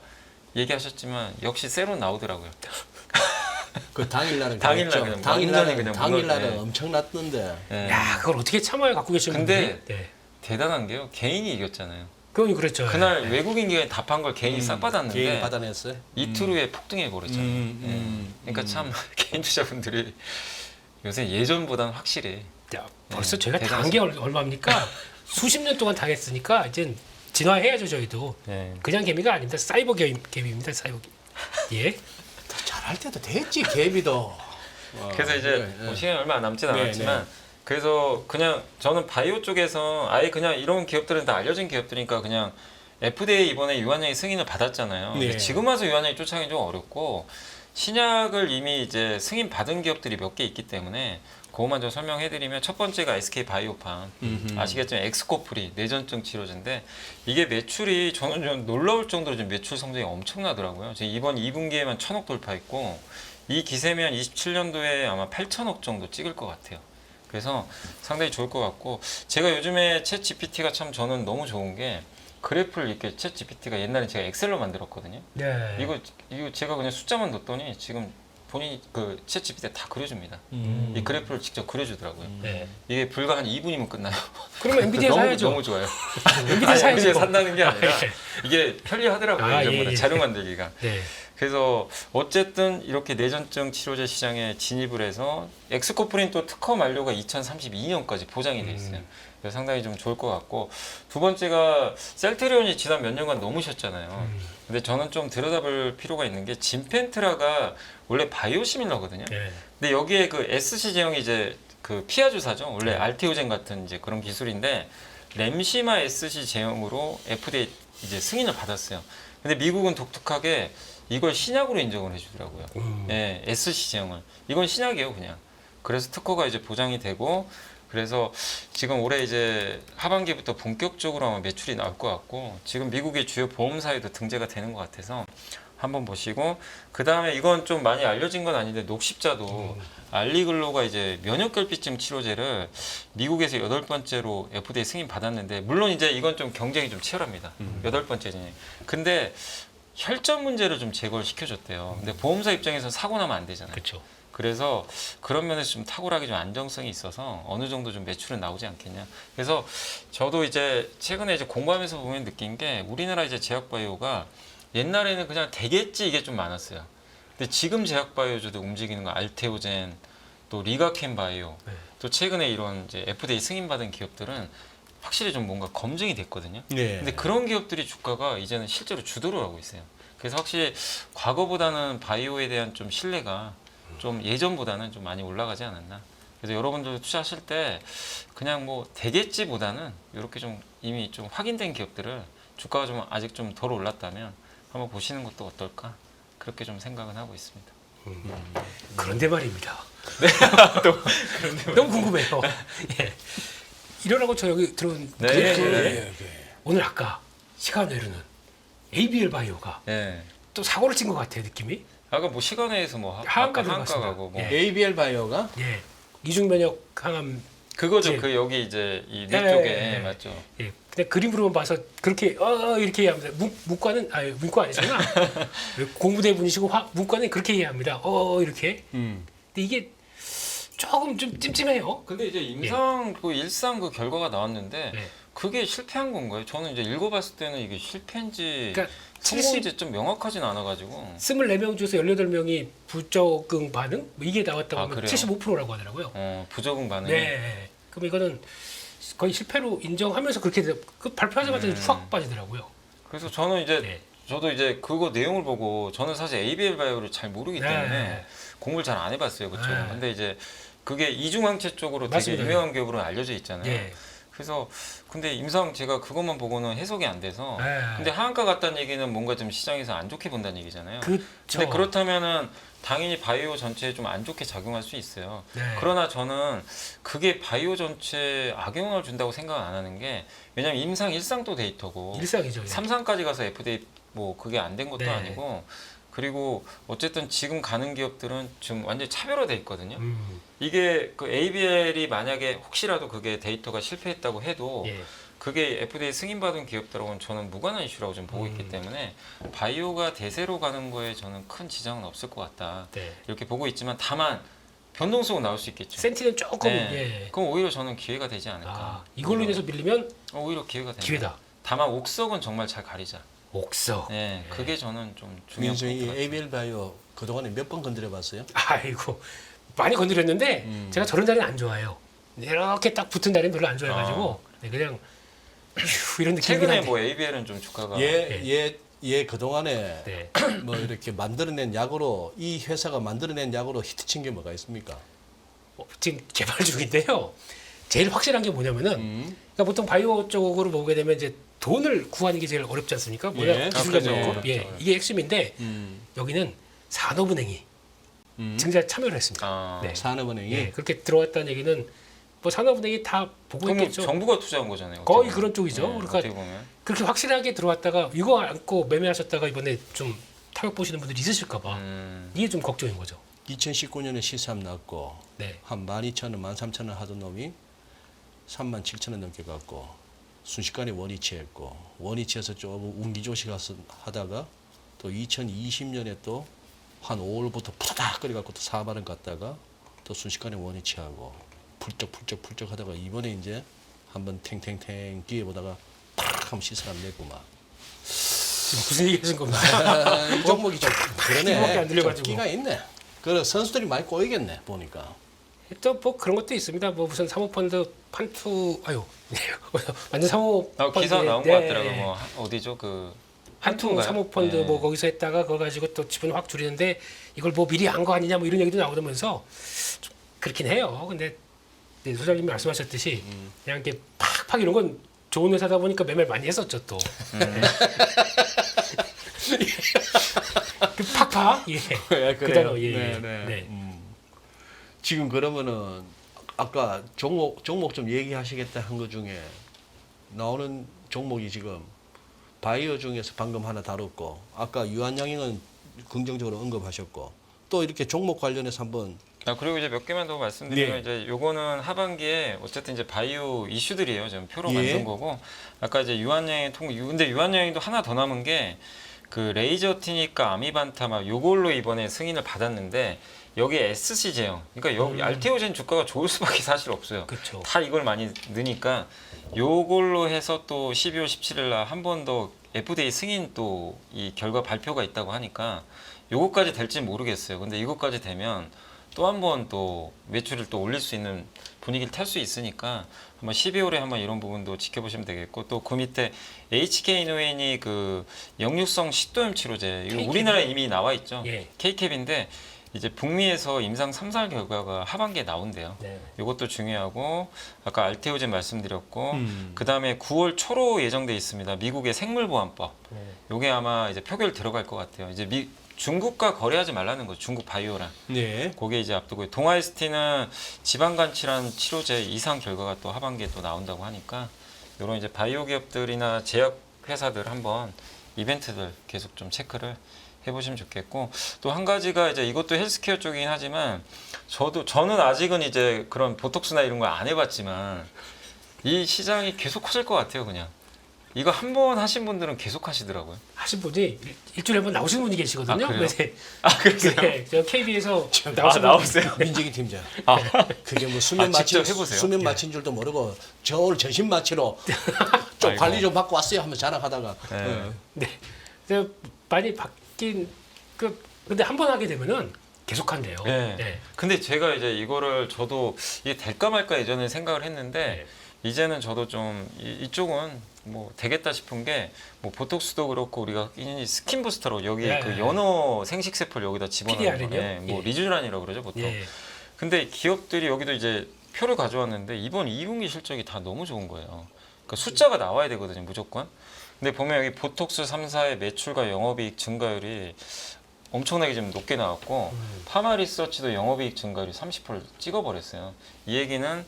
얘기하셨지만 역시 세론 나오더라고요. 그 당일날은 당일날 그랬죠. 그냥 당일날은 완전히 그냥 당일날은 무너지네. 엄청났던데. 예. 야, 그걸 어떻게 참아요 갖고 계신 근데 분들이? 네. 대단한 게요. 개인이 이겼잖아요. 그건 그렇죠. 그날 예. 외국인 기관이 답한 걸 개인이 싹 받았는데 개인 받아냈어요. 이틀 후에 폭등해 버렸잖아요. 그러니까 참 개인 투자분들이 요새 예전보다는 확실히 야, 벌써 네, 제가 당한 게 얼마입니까? 수십 년 동안 당했으니까 이제 진화해야죠 저희도. 네. 그냥 개미가 아닙니다. 사이버 개미입니다. 사이버 개미. 예. 더 잘할 때도 됐지 개비도. 그래서 이제 네, 뭐 시간이 얼마 남진 네, 않았지만 그래서 그냥 저는 바이오 쪽에서 아예 그냥 이런 기업들은 다 알려진 기업들이니까 그냥 FDA 이번에 유한양이 승인을 받았잖아요. 네. 근데 지금 와서 유한양이 쫓아가기 좀 어렵고 신약을 이미 이제 승인 받은 기업들이 몇 개 있기 때문에 그것만 좀 설명해드리면 첫 번째가 SK 바이오팜 아시겠지만 엑스코프리 뇌전증 치료제인데 이게 매출이 저는 좀 놀라울 정도로 좀 매출 성장이 엄청나더라고요. 지금 이번 2분기에만 1,000억 돌파했고 이 기세면 27년도에 아마 8,000억 정도 찍을 것 같아요. 그래서 상당히 좋을 것 같고 제가 요즘에 챗 GPT가 참 저는 너무 좋은 게 그래프를 이렇게 챗 GPT가 옛날에 제가 엑셀로 만들었거든요. 네. 이거 제가 그냥 숫자만 넣었더니 지금 본인이 그 챗 GPT가 다 그려줍니다. 이 그래프를 직접 그려주더라고요. 네. 이게 불과 한 2분이면 끝나요. 그러면 엔비디아 너무, 사야죠. 너무 좋아요. 엔비디아 아니, 사야죠. 엔비디아 산다는 게 아니라 이게 편리하더라고요. 예전보다 예. 자료 만들기가. 네. 그래서 어쨌든 이렇게 뇌전증 치료제 시장에 진입을 해서 엑스코프린 또 특허 만료가 2032년까지 보장이 돼 있어요. 그래서 상당히 좀 좋을 것 같고 두 번째가 셀트리온이 지난 몇 년간 넘으셨잖아요. 근데 저는 좀 들여다볼 필요가 있는 게 진펜트라가 원래 바이오시밀러거든요. 네. 근데 여기에 그 SC 제형이 이제 그 피하 주사죠. 원래 알테오젠 같은 이제 그런 기술인데 램시마 SC 제형으로 FDA 이제 승인을 받았어요. 근데 미국은 독특하게 이걸 신약으로 인정을 해주더라고요. 예, SC 제형을. 이건 신약이에요, 그냥. 그래서 특허가 이제 보장이 되고, 그래서 지금 올해 이제 하반기부터 본격적으로 아마 매출이 나올 것 같고, 지금 미국의 주요 보험사에도 등재가 되는 것 같아서 한번 보시고, 그 다음에 이건 좀 많이 알려진 건 아닌데, 녹십자도 알리글로가 이제 면역결핍증 치료제를 미국에서 8번째로 FDA 승인 받았는데, 물론 이제 이건 좀 경쟁이 좀 치열합니다. 8번째지. 근데 혈전 문제를 좀 제거를 시켜줬대요. 근데 보험사 입장에서 사고 나면 안 되잖아요. 그렇죠. 그래서 그런 면에서 좀 탁월하게 좀 안정성이 있어서 어느 정도 좀 매출은 나오지 않겠냐. 그래서 저도 이제 최근에 이제 공부하면서 보면 느낀 게 우리나라 이제 제약바이오가 옛날에는 그냥 되겠지 이게 좀 많았어요. 근데 지금 제약바이오주도 움직이는 거 알테오젠 또 리가켄바이오 네. 또 최근에 이런 이제 FDA 승인받은 기업들은 확실히 좀 뭔가 검증이 됐거든요. 네. 근데 그런 기업들이 주가가 이제는 실제로 주도를 하고 있어요. 그래서 확실히 과거보다는 바이오에 대한 좀 신뢰가 좀 예전보다는 좀 많이 올라가지 않았나. 그래서 여러분들 투자하실 때 그냥 뭐 되겠지보다는 이렇게 좀 이미 좀 확인된 기업들을 주가가 좀 아직 좀 덜 올랐다면 한번 보시는 것도 어떨까 그렇게 좀 생각은 하고 있습니다. 그런데 말입니다. 너무 궁금해요. 예. 이러라고 저 여기 들어온 네. 그 오늘 아까 시간 외로는 ABL 바이오가 예. 또 사고를 친 것 같아요 느낌이. 아까 뭐 시간에서 뭐 하한가 아까 들어갔습니다. 한가가고 뭐 예. ABL 바이오가 예. 이중면역 항암. 그거죠. 예. 그 여기 이제 이 뇌 예, 쪽에 예, 예. 맞죠. 예. 근데 그림으로만 봐서 그렇게 이렇게 이해합니다. 문과는 문과 아니잖아. 공부대 분이시고 문과는 그렇게 이해합니다. 이렇게. 근데 이게 조금 좀 찜찜해요. 근데 이제 임상 그 일상 그 결과가 나왔는데 예. 그게 실패한 건가요? 저는 이제 읽어봤을 때는 이게 실패인지 그러니까 성공인지 좀 명확하진 않아가지고. 24명 중에서 18명이 부적응 반응 뭐 이게 나왔다고 아, 하면 그래요? 75%라고 하더라고요. 부적응 반응이. 네. 그럼 이거는 거의 실패로 인정하면서 그렇게 그 발표하자마자 확 빠지더라고요. 그래서 저는 이제 네. 저도 이제 그거 내용을 보고 저는 사실 ABL 바이오를 잘 모르기 네. 때문에 공부를 잘 안 해봤어요, 그쪽. 네. 근데 이제 그게 이중항체 쪽으로 맞습니다. 되게 유명한 기업으로 알려져 있잖아요. 예. 그래서 근데 임상 제가 그것만 보고는 해석이 안 돼서. 네. 근데 하한가 같다는 얘기는 뭔가 좀 시장에서 안 좋게 본다는 얘기잖아요. 그렇죠. 근데 그렇다면은 당연히 바이오 전체에 좀 안 좋게 작용할 수 있어요. 네. 그러나 저는 그게 바이오 전체에 악영향을 준다고 생각 안 하는 게 왜냐면 임상 일상도 데이터고 일상이죠. 예. 3상까지 가서 FDA 뭐 그게 안 된 것도 네. 아니고 그리고 어쨌든 지금 가는 기업들은 지금 완전히 차별화돼 있거든요. 이게 그 ABL이 만약에 혹시라도 그게 데이터가 실패했다고 해도 예. 그게 FDA 승인받은 기업들하고는 저는 무관한 이슈라고 좀 보고 있기 때문에 바이오가 대세로 가는 거에 저는 큰 지장은 없을 것 같다. 네. 이렇게 보고 있지만 다만 변동성은 나올 수 있겠죠. 센티는 조금 네. 예. 그럼 오히려 저는 기회가 되지 않을까. 이걸로 인해서 밀리면 오히려 기회가 된다. 기회다. 다만 옥석은 정말 잘 가리자. 옥석. 네, 그게 저는 좀 중요한 민수 이 것 ABL 바이오 그동안에 몇 번 건드려 봤어요? 아이고 많이 건드렸는데 제가 저런 자리는 안 좋아해요. 이렇게 딱 붙은 자리는 별로 안 좋아해가지고 네, 그냥 휴, 이런 느낌이 최근에 뭐 ABL은 좀 주가가 얘 그동안에 네. 뭐 이렇게 만들어낸 약으로 이 회사가 만들어낸 약으로 히트친 게 뭐가 있습니까? 지금 개발 중인데요. 제일 확실한 게 뭐냐면은 그러니까 보통 바이오 쪽으로 보게 되면 이제 돈을 구하는 게 제일 어렵지 않습니까? 뭐냐 예. 기술자들 아, 고 그렇죠. 예, 이게 핵심인데 여기는 산업은행이 증자 참여를 했습니다. 아, 네. 산업은행이 예, 그렇게 들어왔다는 얘기는 뭐 산업은행이 다 보고 그럼 있겠죠. 정부가 투자한 거잖아요. 거의 어떻게 그런 쪽이죠. 보면. 그러니까 어떻게 보면. 그렇게 확실하게 들어왔다가 이거 안고 매매하셨다가 이번에 좀 타격 보시는 분들이 있으실까봐 이게 좀 걱정인 거죠. 2019년에 시삼 났고 네. 한 12,000원, 13,000원 하던 놈이 37,000원 넘게 갔고 순식간에 원위치했고 원위치해서 조금 운기조시 하다가 또 2020년에 또 한 5월부터 푸다닥 끓여갖고 또 4만원 갔다가 또 순식간에 원위치하고 풀쩍 하다가 이번에 이제 한번 탱탱탱 기회보다가 팍 하면 시사람 냈구만. 지금 무슨 얘기 하신 겁니까? 이 종목이 좀 이거밖에 안 그러네. 들려가지고. 좀 끼가 있네. 그래 선수들이 많이 꼬이겠네 보니까. 또 뭐 그런 것도 있습니다. 뭐 무슨 사모펀드 판투 완전 사모펀드 기사 나온 것 같더라고. 뭐 어디죠 그 한투 한투인가요? 사모펀드 네. 뭐 거기서 했다가 그거 가지고 또 지분 확 줄이는데 이걸 뭐 미리 한 거 아니냐 뭐 이런 얘기도 나오면서 좀 그렇긴 해요. 근데 네, 소장님이 말씀하셨듯이 그냥 이렇게 팍팍 이런 건 좋은 회사다 보니까 매매를 많이 했었죠 또. 그 팍팍 예. 그 단어 예. 네, 예. 네. 네. 지금 그러면은 아까 종목 좀 얘기하시겠다 한 것 중에 나오는 종목이 지금 바이오 중에서 방금 하나 다뤘고 아까 유한양행은 긍정적으로 언급하셨고 또 이렇게 종목 관련해서 한번 그리고 이제 몇 개만 더 말씀드리면 네. 이제 요거는 하반기에 어쨌든 이제 바이오 이슈들이에요. 지금 표로 예. 만든 거고 아까 이제 유한양행 근데 유한양행도 하나 더 남은 게 그 레이저티니까 아미반타마 요걸로 이번에 승인을 받았는데 여기에 SC 제형 그러니까 여기 알테오젠 주가가 좋을 수밖에 사실 없어요. 그렇죠. 다 이걸 많이 넣으니까 요걸로 해서 또 12월 17일 날 한 번 더 FDA 승인 또 이 결과 발표가 있다고 하니까 요거까지 될지 모르겠어요. 근데 이것까지 되면 또 한 번 또 매출을 또 올릴 수 있는 분위기를 탈 수 있으니까 한번 12월에 한번 이런 부분도 지켜보시면 되겠고 또 그 밑에 HK-노엔이 그 역류성 식도염 치료제 이거 K-캡. 우리나라에 이미 나와 있죠. 예. K캡인데 이제 북미에서 임상 3살 결과가 하반기에 나온대요. 네. 이것도 중요하고 아까 알테오젠 말씀드렸고 그다음에 9월 초로 예정돼 있습니다. 미국의 생물보안법. 네. 요게 아마 이제 표결 들어갈 것 같아요. 이제 중국과 거래하지 말라는 거죠. 중국 바이오랑. 네. 그게 이제 앞두고 동아에스티는 지방간 질환 치료제 이상 결과가 또 하반기에 또 나온다고 하니까 이런 이제 바이오 기업들이나 제약 회사들 한번 이벤트들 계속 좀 체크를 해보시면 좋겠고 또 한 가지가 이제 이것도 헬스케어 쪽이긴 하지만 저는 아직은 이제 그런 보톡스나 이런 거 안 해봤지만 이 시장이 계속 커질 것 같아요. 그냥 이거 한 번 하신 분들은 계속 하시더라고요. 하신 분이 일주일에 한 번 나오시는 분이 계시거든요. 아, 그래요? 네. 그러세요? 네, 저 KB에서 나오세요? 민정희 팀장. 아. 그게 뭐 수면 직접 마취 해보세요. 수면 마취인 줄도 모르고 저 오늘 전신 마취로 좀 아이고. 관리 좀 받고 왔어요 하면서 자랑하다가 네. 네. 저 많이 바뀐 근데 한 번 하게 되면은 계속 한대요. 네. 네. 근데 제가 이제 이거를 저도 이게 될까 말까 예전에 생각을 했는데 네. 이제는 저도 좀 이쪽은 뭐 되겠다 싶은 게 뭐 보톡스도 그렇고 우리가 이 스킨 부스터로 여기 네. 그 연어 생식세포를 여기다 집어넣는 PDR 거, 이요? 예, 뭐 예. 리쥬란이라고 그러죠 보통. 예. 근데 기업들이 여기도 이제 표를 가져왔는데 이번 2분기 실적이 다 너무 좋은 거예요. 그러니까 숫자가 나와야 되거든요 무조건. 근데 보면 여기 보톡스 3사의 매출과 영업이익 증가율이 엄청나게 좀 높게 나왔고 파마 리서치도 영업이익 증가율이 30% 찍어버렸어요. 이 얘기는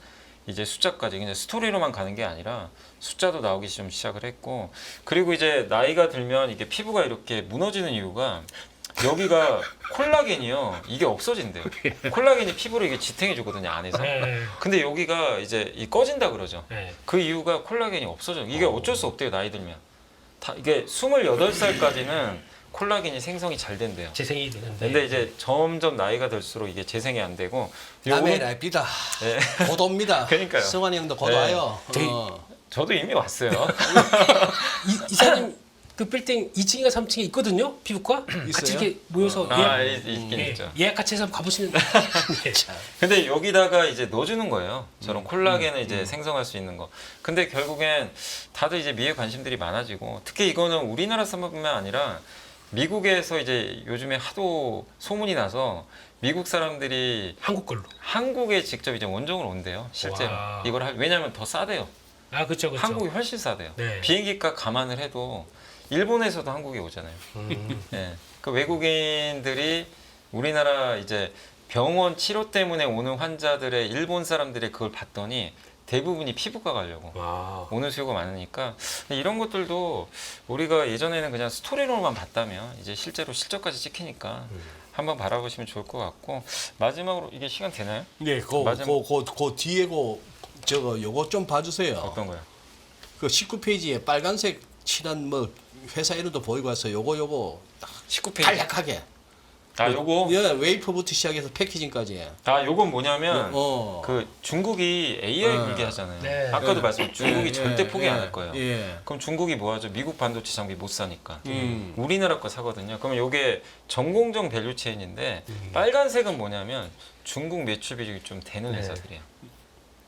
이제 숫자까지 그냥 스토리로만 가는 게 아니라 숫자도 나오기 좀 시작을 했고 그리고 이제 나이가 들면 이게 피부가 이렇게 무너지는 이유가 여기가 콜라겐이요 이게 없어진대요. 콜라겐이 피부를 이게 지탱해 주거든요 안에서. 네. 근데 여기가 이제 꺼진다 그러죠. 네. 그 이유가 콜라겐이 없어져. 이게 어쩔 수 없대요 나이 들면. 다 이게 28살까지는 콜라겐이 생성이 잘 된대요. 재생이 되는데. 근데 이제 점점 나이가 들수록 이게 재생이 안 되고 남의 요거는- 라이프다. 네. 곧 옵니다. 그러니까요. 성환이 형도 곧 네. 와요. 저희- 저도 이미 왔어요. 이사님 그 빌딩 2층인가 3층에 있거든요. 피부과 같이 있어요? 이렇게 모여서 있긴 예, 있죠. 예약 같이 해서 한번 가보시는. 네. 근데 여기다가 이제 넣어주는 거예요. 저런 콜라겐을 음. 이제 생성할 수 있는 거. 근데 결국엔 다들 이제 미에 관심들이 많아지고 특히 이거는 우리나라 산업뿐만 아니라 미국에서 이제 요즘에 하도 소문이 나서 미국 사람들이 한국 걸로. 한국에 직접 이제 원정을 온대요. 실제로 와. 왜냐하면 더 싸대요. 아 그렇죠, 그렇죠. 한국이 훨씬 싸대요. 네. 비행기값 감안을 해도 일본에서도 한국에 오잖아요. 예. 그 외국인들이 우리나라 이제 병원 치료 때문에 오는 환자들의 일본 사람들의 그걸 봤더니 대부분이 피부과 가려고 와. 오는 수요가 많으니까 이런 것들도 우리가 예전에는 그냥 스토리로만 봤다면 이제 실제로 실적까지 찍히니까 한번 바라보시면 좋을 것 같고 마지막으로 이게 시간 되나요? 네, 그 뒤에 저거 요거 좀 봐주세요. 어떤 거요? 그 19페이지에 빨간색 칠한 뭐 회사 이름도 보이고 와서 요거 19페이지. 간략하게. 아 요거 예, 웨이퍼부터 시작해서 패키징까지. 요건 뭐냐면 어. 그 중국이 AI 어. 불게 하잖아요. 네. 아까도 말씀 중국이 예, 절대 예, 포기 예, 안 할 거예요. 예. 그럼 중국이 뭐 하죠? 미국 반도체 장비 못 사니까. 음. 우리나라 거 사거든요. 그러면 이게 전공정 밸류 체인인데 빨간색은 뭐냐면 중국 매출 비중이 좀 되는 네. 회사들이에요.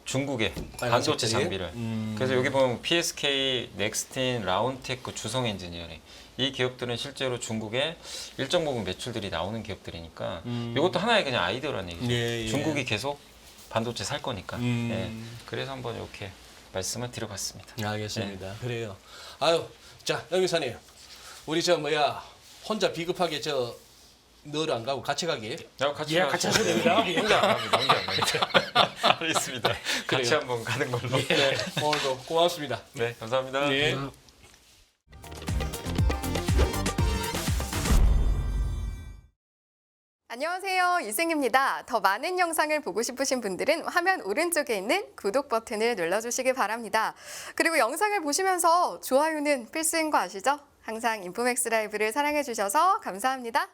중국의 빨간색들이? 반도체 장비를. 그래서 여기 보면 PSK, 넥스틴, 라운테크, 주성 엔지니어링 이 기업들은 실제로 중국에 일정 부분 매출들이 나오는 기업들이니까 이것도 하나의 그냥 아이디어라는 얘기죠. 예, 예. 중국이 계속 반도체 살 거니까. 음. 예. 그래서 한번 이렇게 말씀을 드려봤습니다. 알겠습니다. 그래요. 아유, 자, 영 이사님, 우리 혼자 비급하게 너를 안 가고 같이 가기. 같이 예, 같이 하셔도 됩니다. 예. 혼자 안 합니다. 혼자 안 합니다. 알겠습니다. 같이 그래요. 한번 가는 걸로. 네, 오늘도 고맙습니다. 네, 감사합니다. 예. 안녕하세요. 유승입니다. 더 많은 영상을 보고 싶으신 분들은 화면 오른쪽에 있는 구독 버튼을 눌러주시기 바랍니다. 그리고 영상을 보시면서 좋아요는 필수인 거 아시죠? 항상 인포맥스 라이브를 사랑해 주셔서 감사합니다.